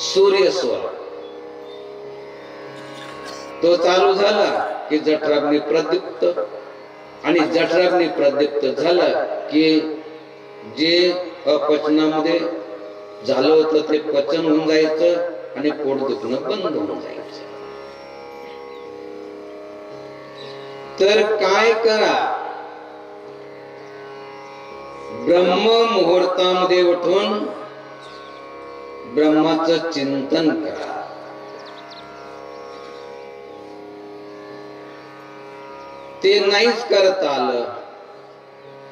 सूर्यस्वर तो चालू झाला की जठराग्नी प्रदीप्त. आणि जठराग्नी प्रदीप्त झाला की जे अपचनामध्ये झालं होतं ते पचन होऊन जायचं आणि पोट दुखणं बंद होऊन जायचं. तर काय करा, ब्रह्म मुहूर्तामध्ये उठून ब्रह्माचं चिंतन करा. ते नाहीच करता आलं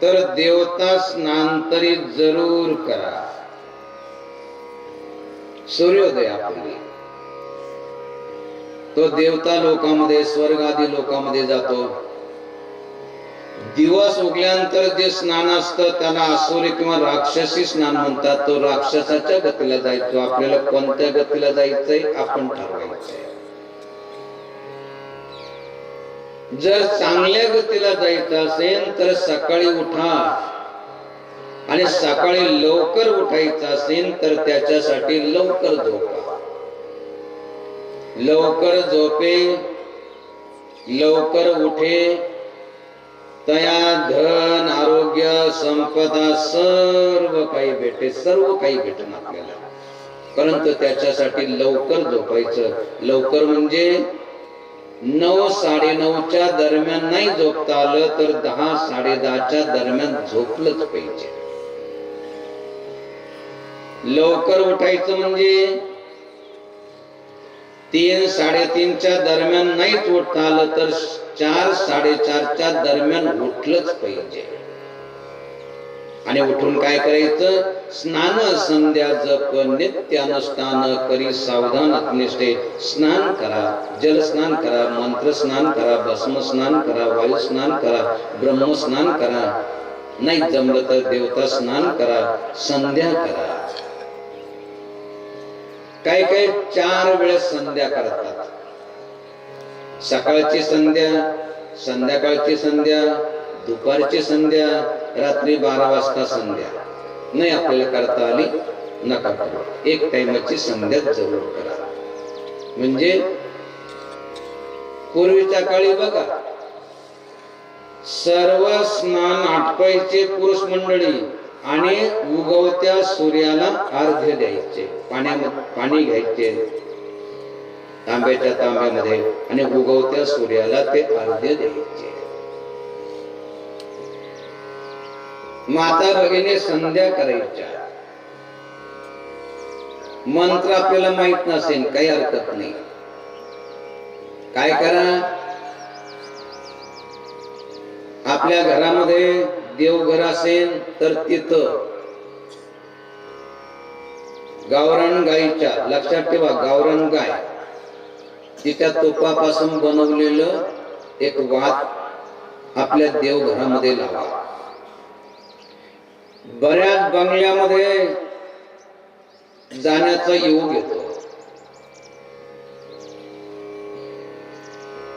तर देवता स्नान तरी जरूर करा सूर्योदयापूर्वी. तो देवता लोकांमध्ये स्वर्ग आदी लोकांमध्ये जातो. दिवस उगल्यानंतर जे स्नान असतं त्याला असुरी किंवा राक्षसी स्नान म्हणतात. तो राक्षसाच्या गतीला जायचो. आपल्याला कोणत्या गतीला जायचंय आपण ठरवायचंय. जर चांगल्या गतीला जायचं असेल तर सकाळी उठा आणि सकाळी लवकर उठायचं असेल तर त्याच्यासाठी लवकर झोपा. लवकर झोपे लवकर उठे तया धन आरोग्य संपदा सर्व काही भेटे. सर्व काही भेटन आपल्याला. परंतु त्याच्यासाठी लवकर झोपायचं. लवकर म्हणजे 9 साडेनऊच्या दरम्यान नाही झोपता आलं तर 10 साडेदहाच्या दरम्यान झोपलंच पाहिजे. लवकर उठायचं म्हणजे 3 साडेतीनच्या दरम्यान नाहीच उठता आलं तर 4 साडेचारच्या दरम्यान उठलंच पाहिजे. आणि उठून काय करायचं? स्नान संध्या जप नित्यानुष्ठान करी सावधान अग्निष्ठे. स्नान करा, जल स्नान करा, मंत्र स्नान करा, भस्म स्नान करा, वायू स्नान करा, ब्रह्म स्नान करा, नाही जमलं तर देवता स्नान करा, संध्या करा. काही काही 4 वेळेस संध्या करतात. सकाळची संध्या, संध्याकाळची संध्या, दुपारची संध्या, रात्री 12 वाजता संध्या. नाही आपल्याला करता आली नका करू. एक टाइमची संध्या जरूर करा. म्हणजे पूर्वीच्या काळी बघा सर्व स्नान आटपायचे पुरुष मंडळी आणि उगवत्या सूर्याला अर्घ्य द्यायचे. पाणी घ्यायचे तांब्याच्या तांब्यामध्ये आणि उगवत्या सूर्याला ते अर्घ्य द्यायचे. माता भगिनी संध्या करायच्या. मंत्र आपल्याला माहित नसेल काही हरकत नाही. काय करा? आपल्या घरामध्ये देवघर असेल तर तिथं गावरान गायीच्या, लक्षात ठेवा गावरान गाय, तिच्या तुपापासून बनवलेलं एक वात आपल्या देवघरामध्ये लावा. बऱ्याच बंगल्यामध्ये जाण्याचा योग येतो.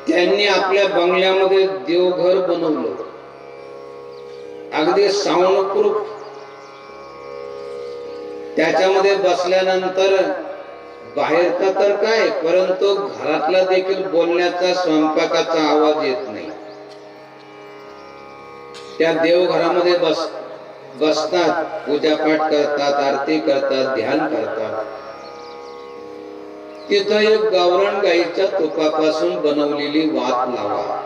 त्यांनी आपल्या बंगल्यामध्ये देवघर बनवलं अगदी सावणप्रूफ. त्याच्यामध्ये बसल्यानंतर बाहेरचा तर काय परंतु घरातला देखील बोलण्याचा स्वयंपाकाचा आवाज येत नाही. त्या देवघरामध्ये बसतात, पूजापाठ करतात, आरती करतात, ध्यान करतात. तिथं एक गावरान गाईच्या तुपापासून बनवलेली वात लावा.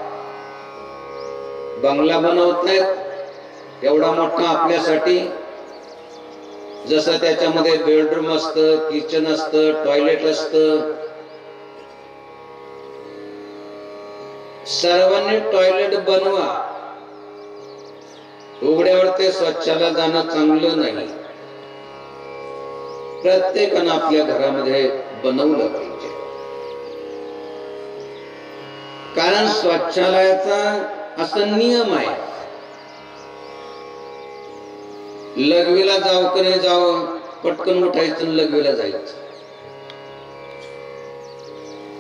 बंगला बनवतायत एवढा मोठा आपल्यासाठी, जसं त्याच्यामध्ये बेडरूम असतं, किचन असतं, टॉयलेट असतं. सर्वांनी टॉयलेट बनवा. उघड्यावर ते स्वच्छाला जाणं चांगलं नाही. प्रत्येकानं आपल्या घरामध्ये बनवलं पाहिजे. कारण स्वच्छालयाचा असा नियम आहे. लघवीला जावं की नाही जावं, पटकन उठायचं लघवीला जायचं.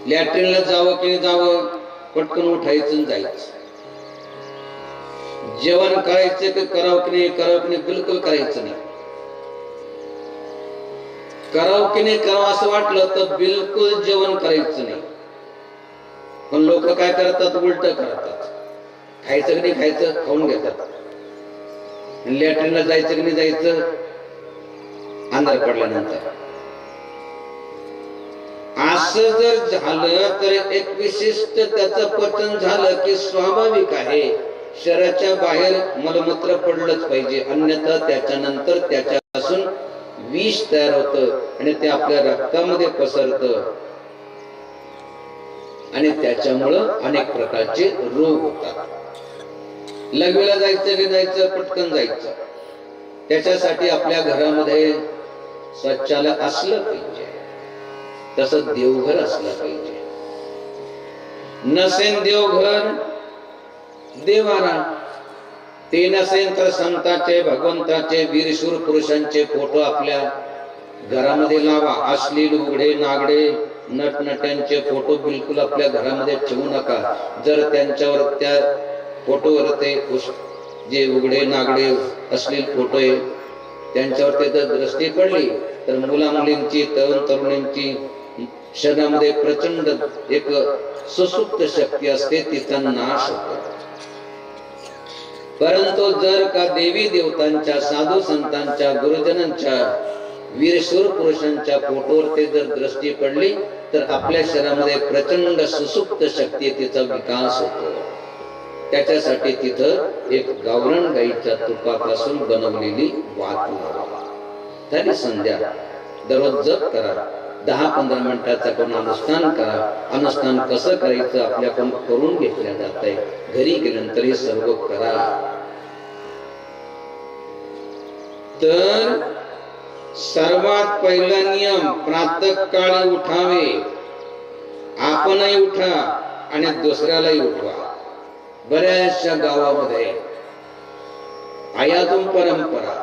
लॅट्रिनला जावं की नाही जावं, पटकन उठायचं जायचं. जेवण करायचं की करावं की नाही बिलकुल करायचं नाही. करावं की नाही करावं असं वाटलं तर बिलकुल जेवण करायचं नाही. पण लोक काय करतात, उलट करतात. खायचं की नाही खायचं, खाऊन घेतात. लॅट्रिनला जायचं की नाही जायचं, अंधार पडल्यानंतर. असं जर झालं तर एक विशिष्ट त्याचं पचन झालं की स्वाभाविक आहे शरीराच्या बाहेर मलमूत्र पडलंच पाहिजे. अन्यथा त्याच्यानंतर त्याच्यापासून विष तयार होतं आणि ते आपल्या रक्तामध्ये पसरतं आणि त्याच्यामुळं अनेक प्रकारचे रोग होतात. लग्नाला जायचं की जायचं, पटकन जायचं. त्याच्यासाठी आपल्या घरामध्ये शौचालय असलं पाहिजे, तसं देवघर असलं पाहिजे. नसेन देवघर, देवारा ते नसेल तर संतांचे, भगवंताचे, वीरशूर पुरुषांचे फोटो आपल्या घरामध्ये लावा. अश्लील, उघडे नागडे, नटनट्यांचे फोटो बिलकुल आपल्या घरामध्ये ठेवू नका. जर त्यांच्यावर, त्या फोटोवर ते जे उघडे नागडे अश्लील फोटो आहे त्यांच्यावर ते जर दृष्टी पडली तर मुला मुलींची, तरुण तरुणींची शरीरामध्ये प्रचंड एक सुसुप्त शक्ती असते, तिचा नाश होतो. परंतु जर का देवी देवतांच्या, साधू संतांच्या, गुरुजनांच्या, वीरशूर पुरुषांच्या फोटोवर ते जर दृष्टी पडली तर आपल्या शरीरामध्ये प्रचंड सुसुप्त शक्ती, तिचा विकास होतो. त्याच्यासाठी तिथं एक गावरान गाईच्या तुपापासून बनवलेली वात लावा. तरी संध्या दररोज जप करा. 10-15 मिनिटाचा कोण अनुष्ठान करा. अनुष्ठान कसं करायचं आपल्याकडून करून घेतल्या जात आहे. घरी गेल्यानंतर हे सर्व करा. तर सर्वात पहिला नियम, प्रातःकाळी उठावे. आपणही उठा आणि दुसऱ्यालाही उठवा. बऱ्याचशा गावामध्ये आयातून परंपरा,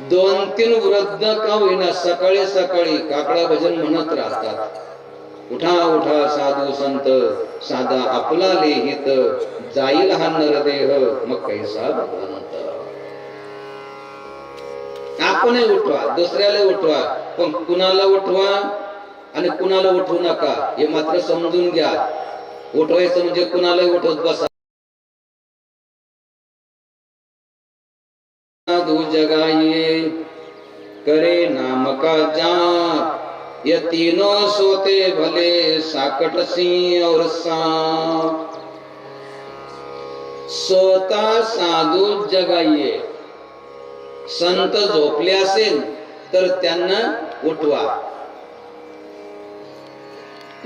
2-3 वृद्ध का होईना सकाळी सकाळी काकडा भजन म्हणत राहतात. उठा उठा साधू संत, साधा आपला लेहित, जाईल हा नरदेह मग कैसा भगवंत. आपणही उठवा, दुसऱ्याला उठवा, पण कुणाला उठवा आणि कुणाला उठवू नका हे मात्र समजून घ्या. उठवायचं म्हणजे कुणाला उठवत बसा. साधू जगाइए करे नाम का जाप, ये तीनों सोते भले साकट सिंह और सांप. सोता साधू जगाइए. संत झोपले असेल तर त्यांना उठवा.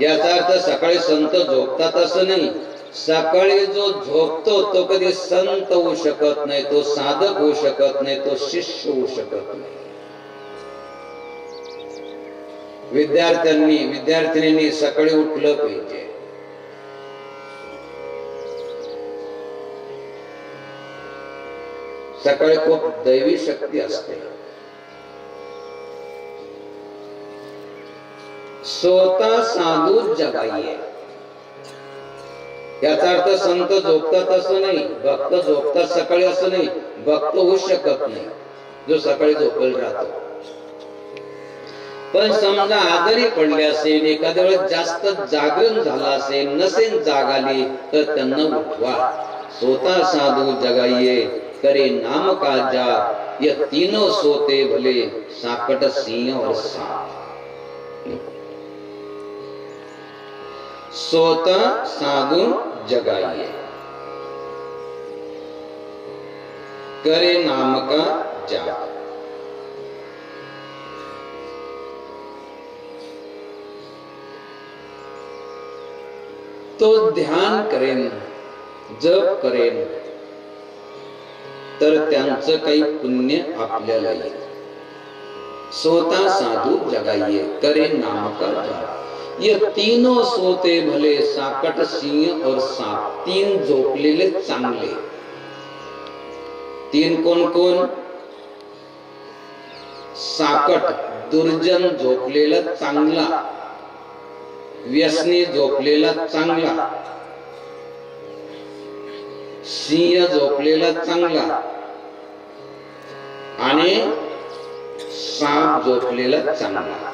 याचा अर्थ सकाळी संत झोपतात असं नाही. सकाळी जो झोपतो तो कधी संत होऊ शकत नाही, तो साधक होऊ शकत नाही, तो शिष्य होऊ शकत नाही. विद्यार्थिनींनी सकाळी उठलं पाहिजे. सकाळी खूप दैवी शक्ती असते. स्वतः साधू जगाइए. याचा अर्थ संत झोपतात असं नाही, भक्त झोपतात सकाळी असं नाही. भक्त होऊ शकत नाही जो सकाळी झोपेल राहतो. पण समजा आजारी पडले असेल, एखाद्या वेळेस जास्त जागरण झाला असेल, नसेल जाग आली तर त्यांना उठवा. स्वतः साधू जगाइए करे नाम का जाप, ये तीनों सोते भले साकट सिंह और सांप. स्वतः साधू जगाइए करे नाम का जाप. तो ध्यान करेन, जप करेन तर त्यांचं काही पुण्य आपल्याला येईल. स्वतः साधू जगाइए करे नाम का जाप, ये तीनों सोते भले साकट सिंह और सांप. 3 झोपलेले चांगले. 3 कोण कोण? साकट दुर्जन झोपलेला चांगला, व्यसनी झोपलेला चांगला, सिंह झोपलेला चांगला आणि साप झोपलेला चांगला.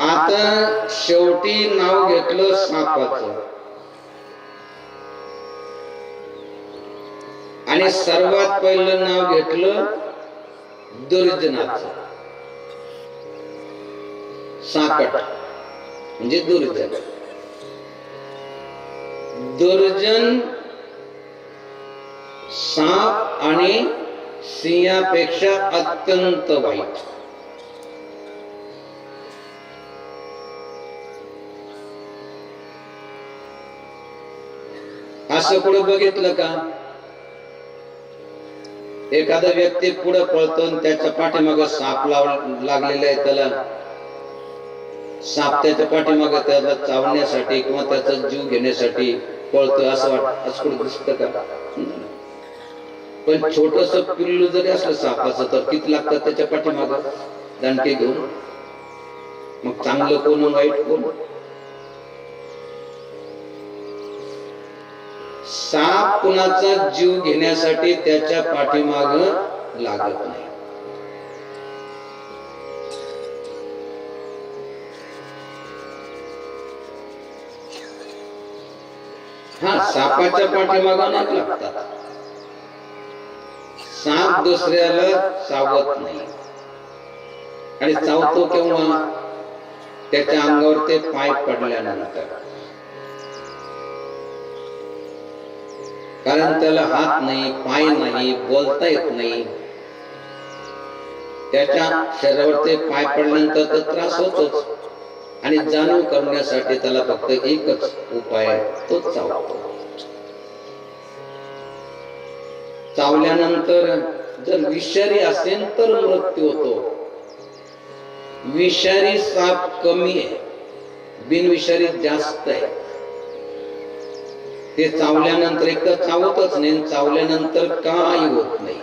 आता शेवटी नाव घेतलं सापाचं आणि सर्वात पहिलं नाव घेतलं दुर्जनाचं. साकट म्हणजे दुर्जन. दुर्जन साप आणि सिंहापेक्षा अत्यंत वाईट. असं कुठं बघितलं का? एखादा व्यक्ती पुढे पळतो आणि त्याच्या पाठीमागे साप लागलेला आहे, त्याला साप त्याच्या पाठीमागे त्याला चावण्यासाठी किंवा त्याचा जीव घेण्यासाठी पळतोय असं कुठं दिसतं का? पण छोटस पिल्लू जरी असलं सापाचं तर किती लागतात त्याच्या पाठीमागे दणके घेऊन. मग चांगलं कोण वाईट कोण? साप कुणाचा जीव घेण्यासाठी त्याच्या पाठीमाग लागत नाही. हा, सापाच्या पाठीमाग नाही लागतात. साप दुसऱ्याला चावत नाही. आणि चावतो केव्हा? त्याच्या अंगावर ते पाय पडल्यानंतर. कारण त्याला हात नाही, पाय नाही, बोलता येत नाही. त्याच्या शरीरावर ते पाय पडल्यानंतर तर त्रास होतोच. आणि जाणीव करण्यासाठी त्याला फक्त एकच उपाय, तो चावतो. चावल्यानंतर जर विषारी असेल तर मृत्यू होतो. विषारी साप कमी आहे, बिनविषारी जास्त आहे. ते चावल्यानंतर एक तर चावतच नाही, चावल्यानंतर काही होत नाही.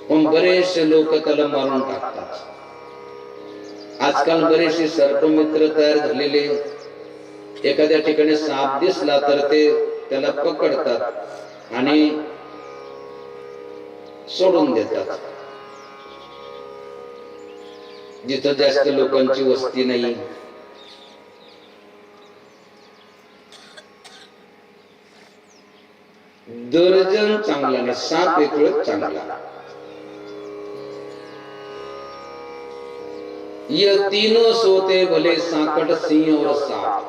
पण बरेचसे लोक त्याला मारून टाकतात. आजकाल बरेचसे सर्पमित्र तयार झालेले. एखाद्या ठिकाणी साप दिसला तर ते त्याला पकडतात आणि सोडून देतात. जिथं जास्त लोकांची वस्ती नाही, दर्जन चांगला नाही, साप एक वेळ चांगला. ये तीनों सोते भले सांकट सिंह और साप.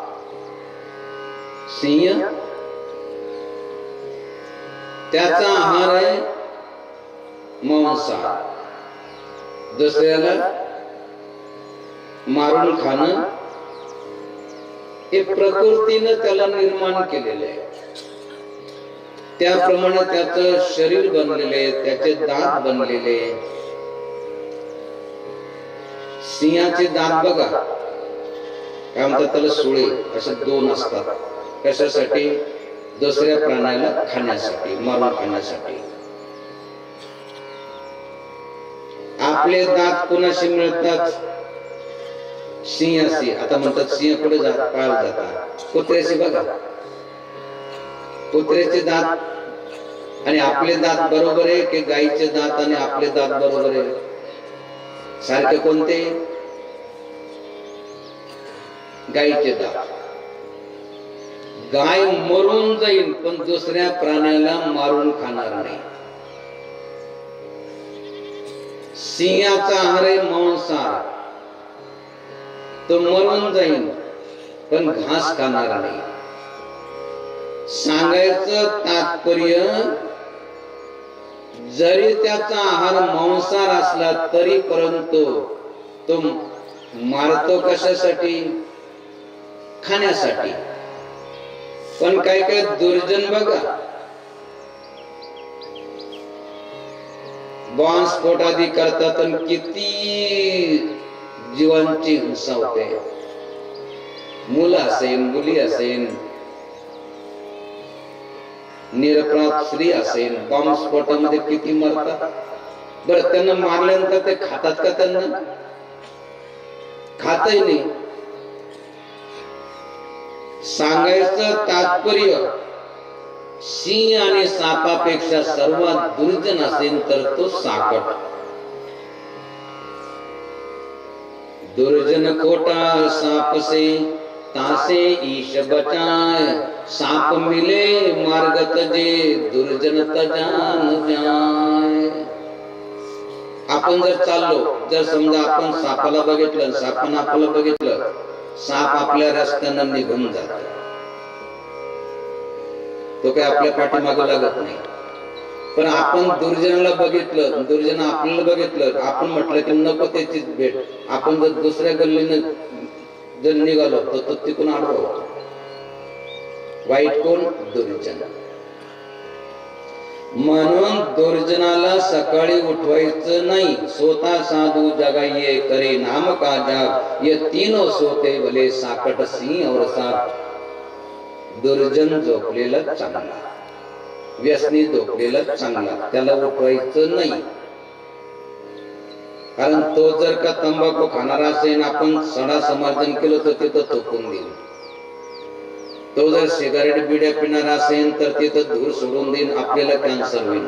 सिंह त्याचा आहार आहे मांसाहार. दुसऱ्याला मारून खाणं हे प्रकृतीनं त्याला निर्माण केलेलं आहे. त्याप्रमाणे त्याचं शरीर बनलेले, त्याचे दात बनलेले. सिंहाचे दात बघा, काय म्हणतात त्याला, सुळे असे दोन असतात. कशासाठी? दुसऱ्या प्राण्याला खाण्यासाठी, मारून खाण्यासाठी. आपले दात कोणाशी मिळतात? सिंहाशी. आता म्हणतात सिंह कुठे पाळला जातात? कुत्र्याशी. बघा, कुत्र्याचे दात आणि आपले दात बरोबर आहे की गायीचे दात आणि आपले दात बरोबर आहे? सारखे कोणते? गायीचे दात. गाय मरून जाईल पण दुसऱ्या प्राण्याला मारून खाणार नाही. सिंहाचा आहार आहे मांसाहार. तो मरून जाईल पण घास खाणार नाही. सांगायचं तात्पर्य, जरी त्याचा आहार मांसाहार असला तरी परंतु तो मारतो कशासाठी? खाण्यासाठी. पण काय काय दुर्जन बघा, बॉम्बस्फोट आदी करतात आणि किती जीवांची हिंसा होते. मुलं असेल, मुली असेल, निरपराध स्त्री असेल, बॉम्बस्फोटामध्ये किती मरतात. बरं, त्यांना मारल्यानंतर ते खातात का? त्यांना खातही नाही. सांगायचं तात्पर्य, सिंह आणि सापापेक्षा सर्वात दुर्जन असेल तर तो साकट. दुर्जन कोटा साप से तासे ईश बचाय. साप मिले मार्ग तजे, दुर्जन तजान जाय. आपण जर चाललो, जर समजा आपण सापाला बघितलं, सापानं आपल्याला बघितलं, साप आपल्या रस्त्यानं निघून जातो. तो काय आपल्या पाठीमागे लागत नाही. पण आपण दुर्जनाला बघितलं, दुर्जन आपल्याला बघितलं, आपण म्हटलं की नको त्याची भेट, आपण जर दुसऱ्या गल्लीनं जर निघालो तर तो तिकडून आडवा होतो. वाईट कोण? दुर्जन. म्हणून दुर्जनाला सकाळी उठवायचं नाही. स्वतः साधू जगाइये करे नाम का जाग, ये तीनों सोते भले साकट सिंह और साप. दुर्जन झोपलेला चांगला, व्यसनी झोपलेला चांगला, त्याला उठवायचं नाही. कारण तो जर का तंबाखू खाणारा असेल, आपण सडा समर्थन केलं तर तिथं थोकून देईल. तो जर सिगारेट बिड्या पिणारा असेल तर तिथं धूर सोडून देईल, आपल्याला कॅन्सर होईल.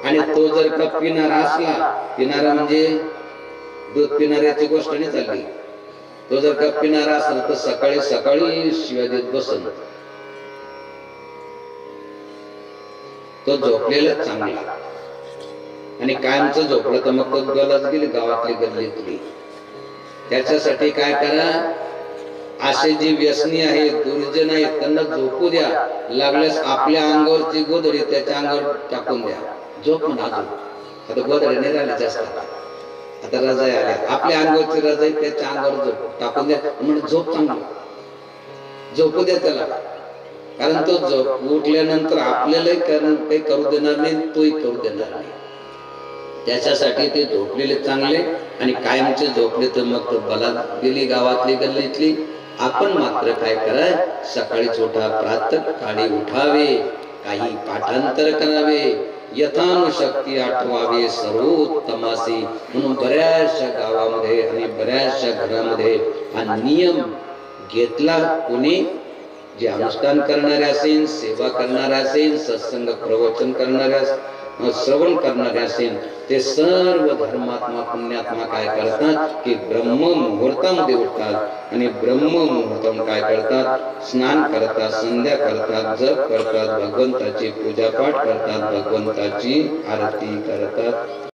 आणि तो जर का पिणारा असला, पिणारा म्हणजे दूध पिणाऱ्याची गोष्ट नाही चालली, तो जर का पिणारा असला तर सकाळी सकाळी शिव्या देत बसन. तो झोपलेला चांगला. आणि कायमचं झोपलं तर मग तो गलत गेली गावातली गल्लीतली. त्याच्यासाठी काय करा, असे जे व्यसनी आहेत, दुर्जन आहेत, त्यांना झोपू द्या. लागल्यास आपल्या अंगावरची गोधडी त्याच्या अंगावर टाकून द्या. झोप म्हणा. आता गोधडी नाही राहिल्या जास्त, आता रजाई आल्या, आपल्या अंगावरची रजाई त्याच्या अंगावर झोप टाकून द्या. म्हणजे झोप चांगली, झोपू द्या त्याला. कारण तो झोप उठल्यानंतर आपल्यालाही काही करू देणार नाही, तोही करू देणार नाही. त्याच्यासाठी ते झोपलेले चांगले. आणि कायमचे झोपले तर मग बलात गेली गावातली गल्लीतली. आपण मात्र काय कराय, सकाळीच उठा, प्रातः काळी उठावे, काही पाठांतर करावे, यथानुशक्ती आठवावे सर्वोत्तमासी. म्हणून बऱ्याचशा गावामध्ये आणि बऱ्याचशा घरामध्ये हा नियम घेतला. कोणी जे अनुष्ठान करणारे असेल, सेवा करणारे असेल, सत्संग प्रवचन करणारे, श्रवण करणारे असेल, ते सर्व धर्मात्मा पुण्यात्मा काय करतात की ब्रह्म मुहूर्तामध्ये उठतात. आणि ब्रह्म मुहूर्तामध्ये काय करतात, स्नान करतात, संध्या करतात, जप करतात, भगवंताची पूजापाठ करतात, भगवंताची आरती करतात.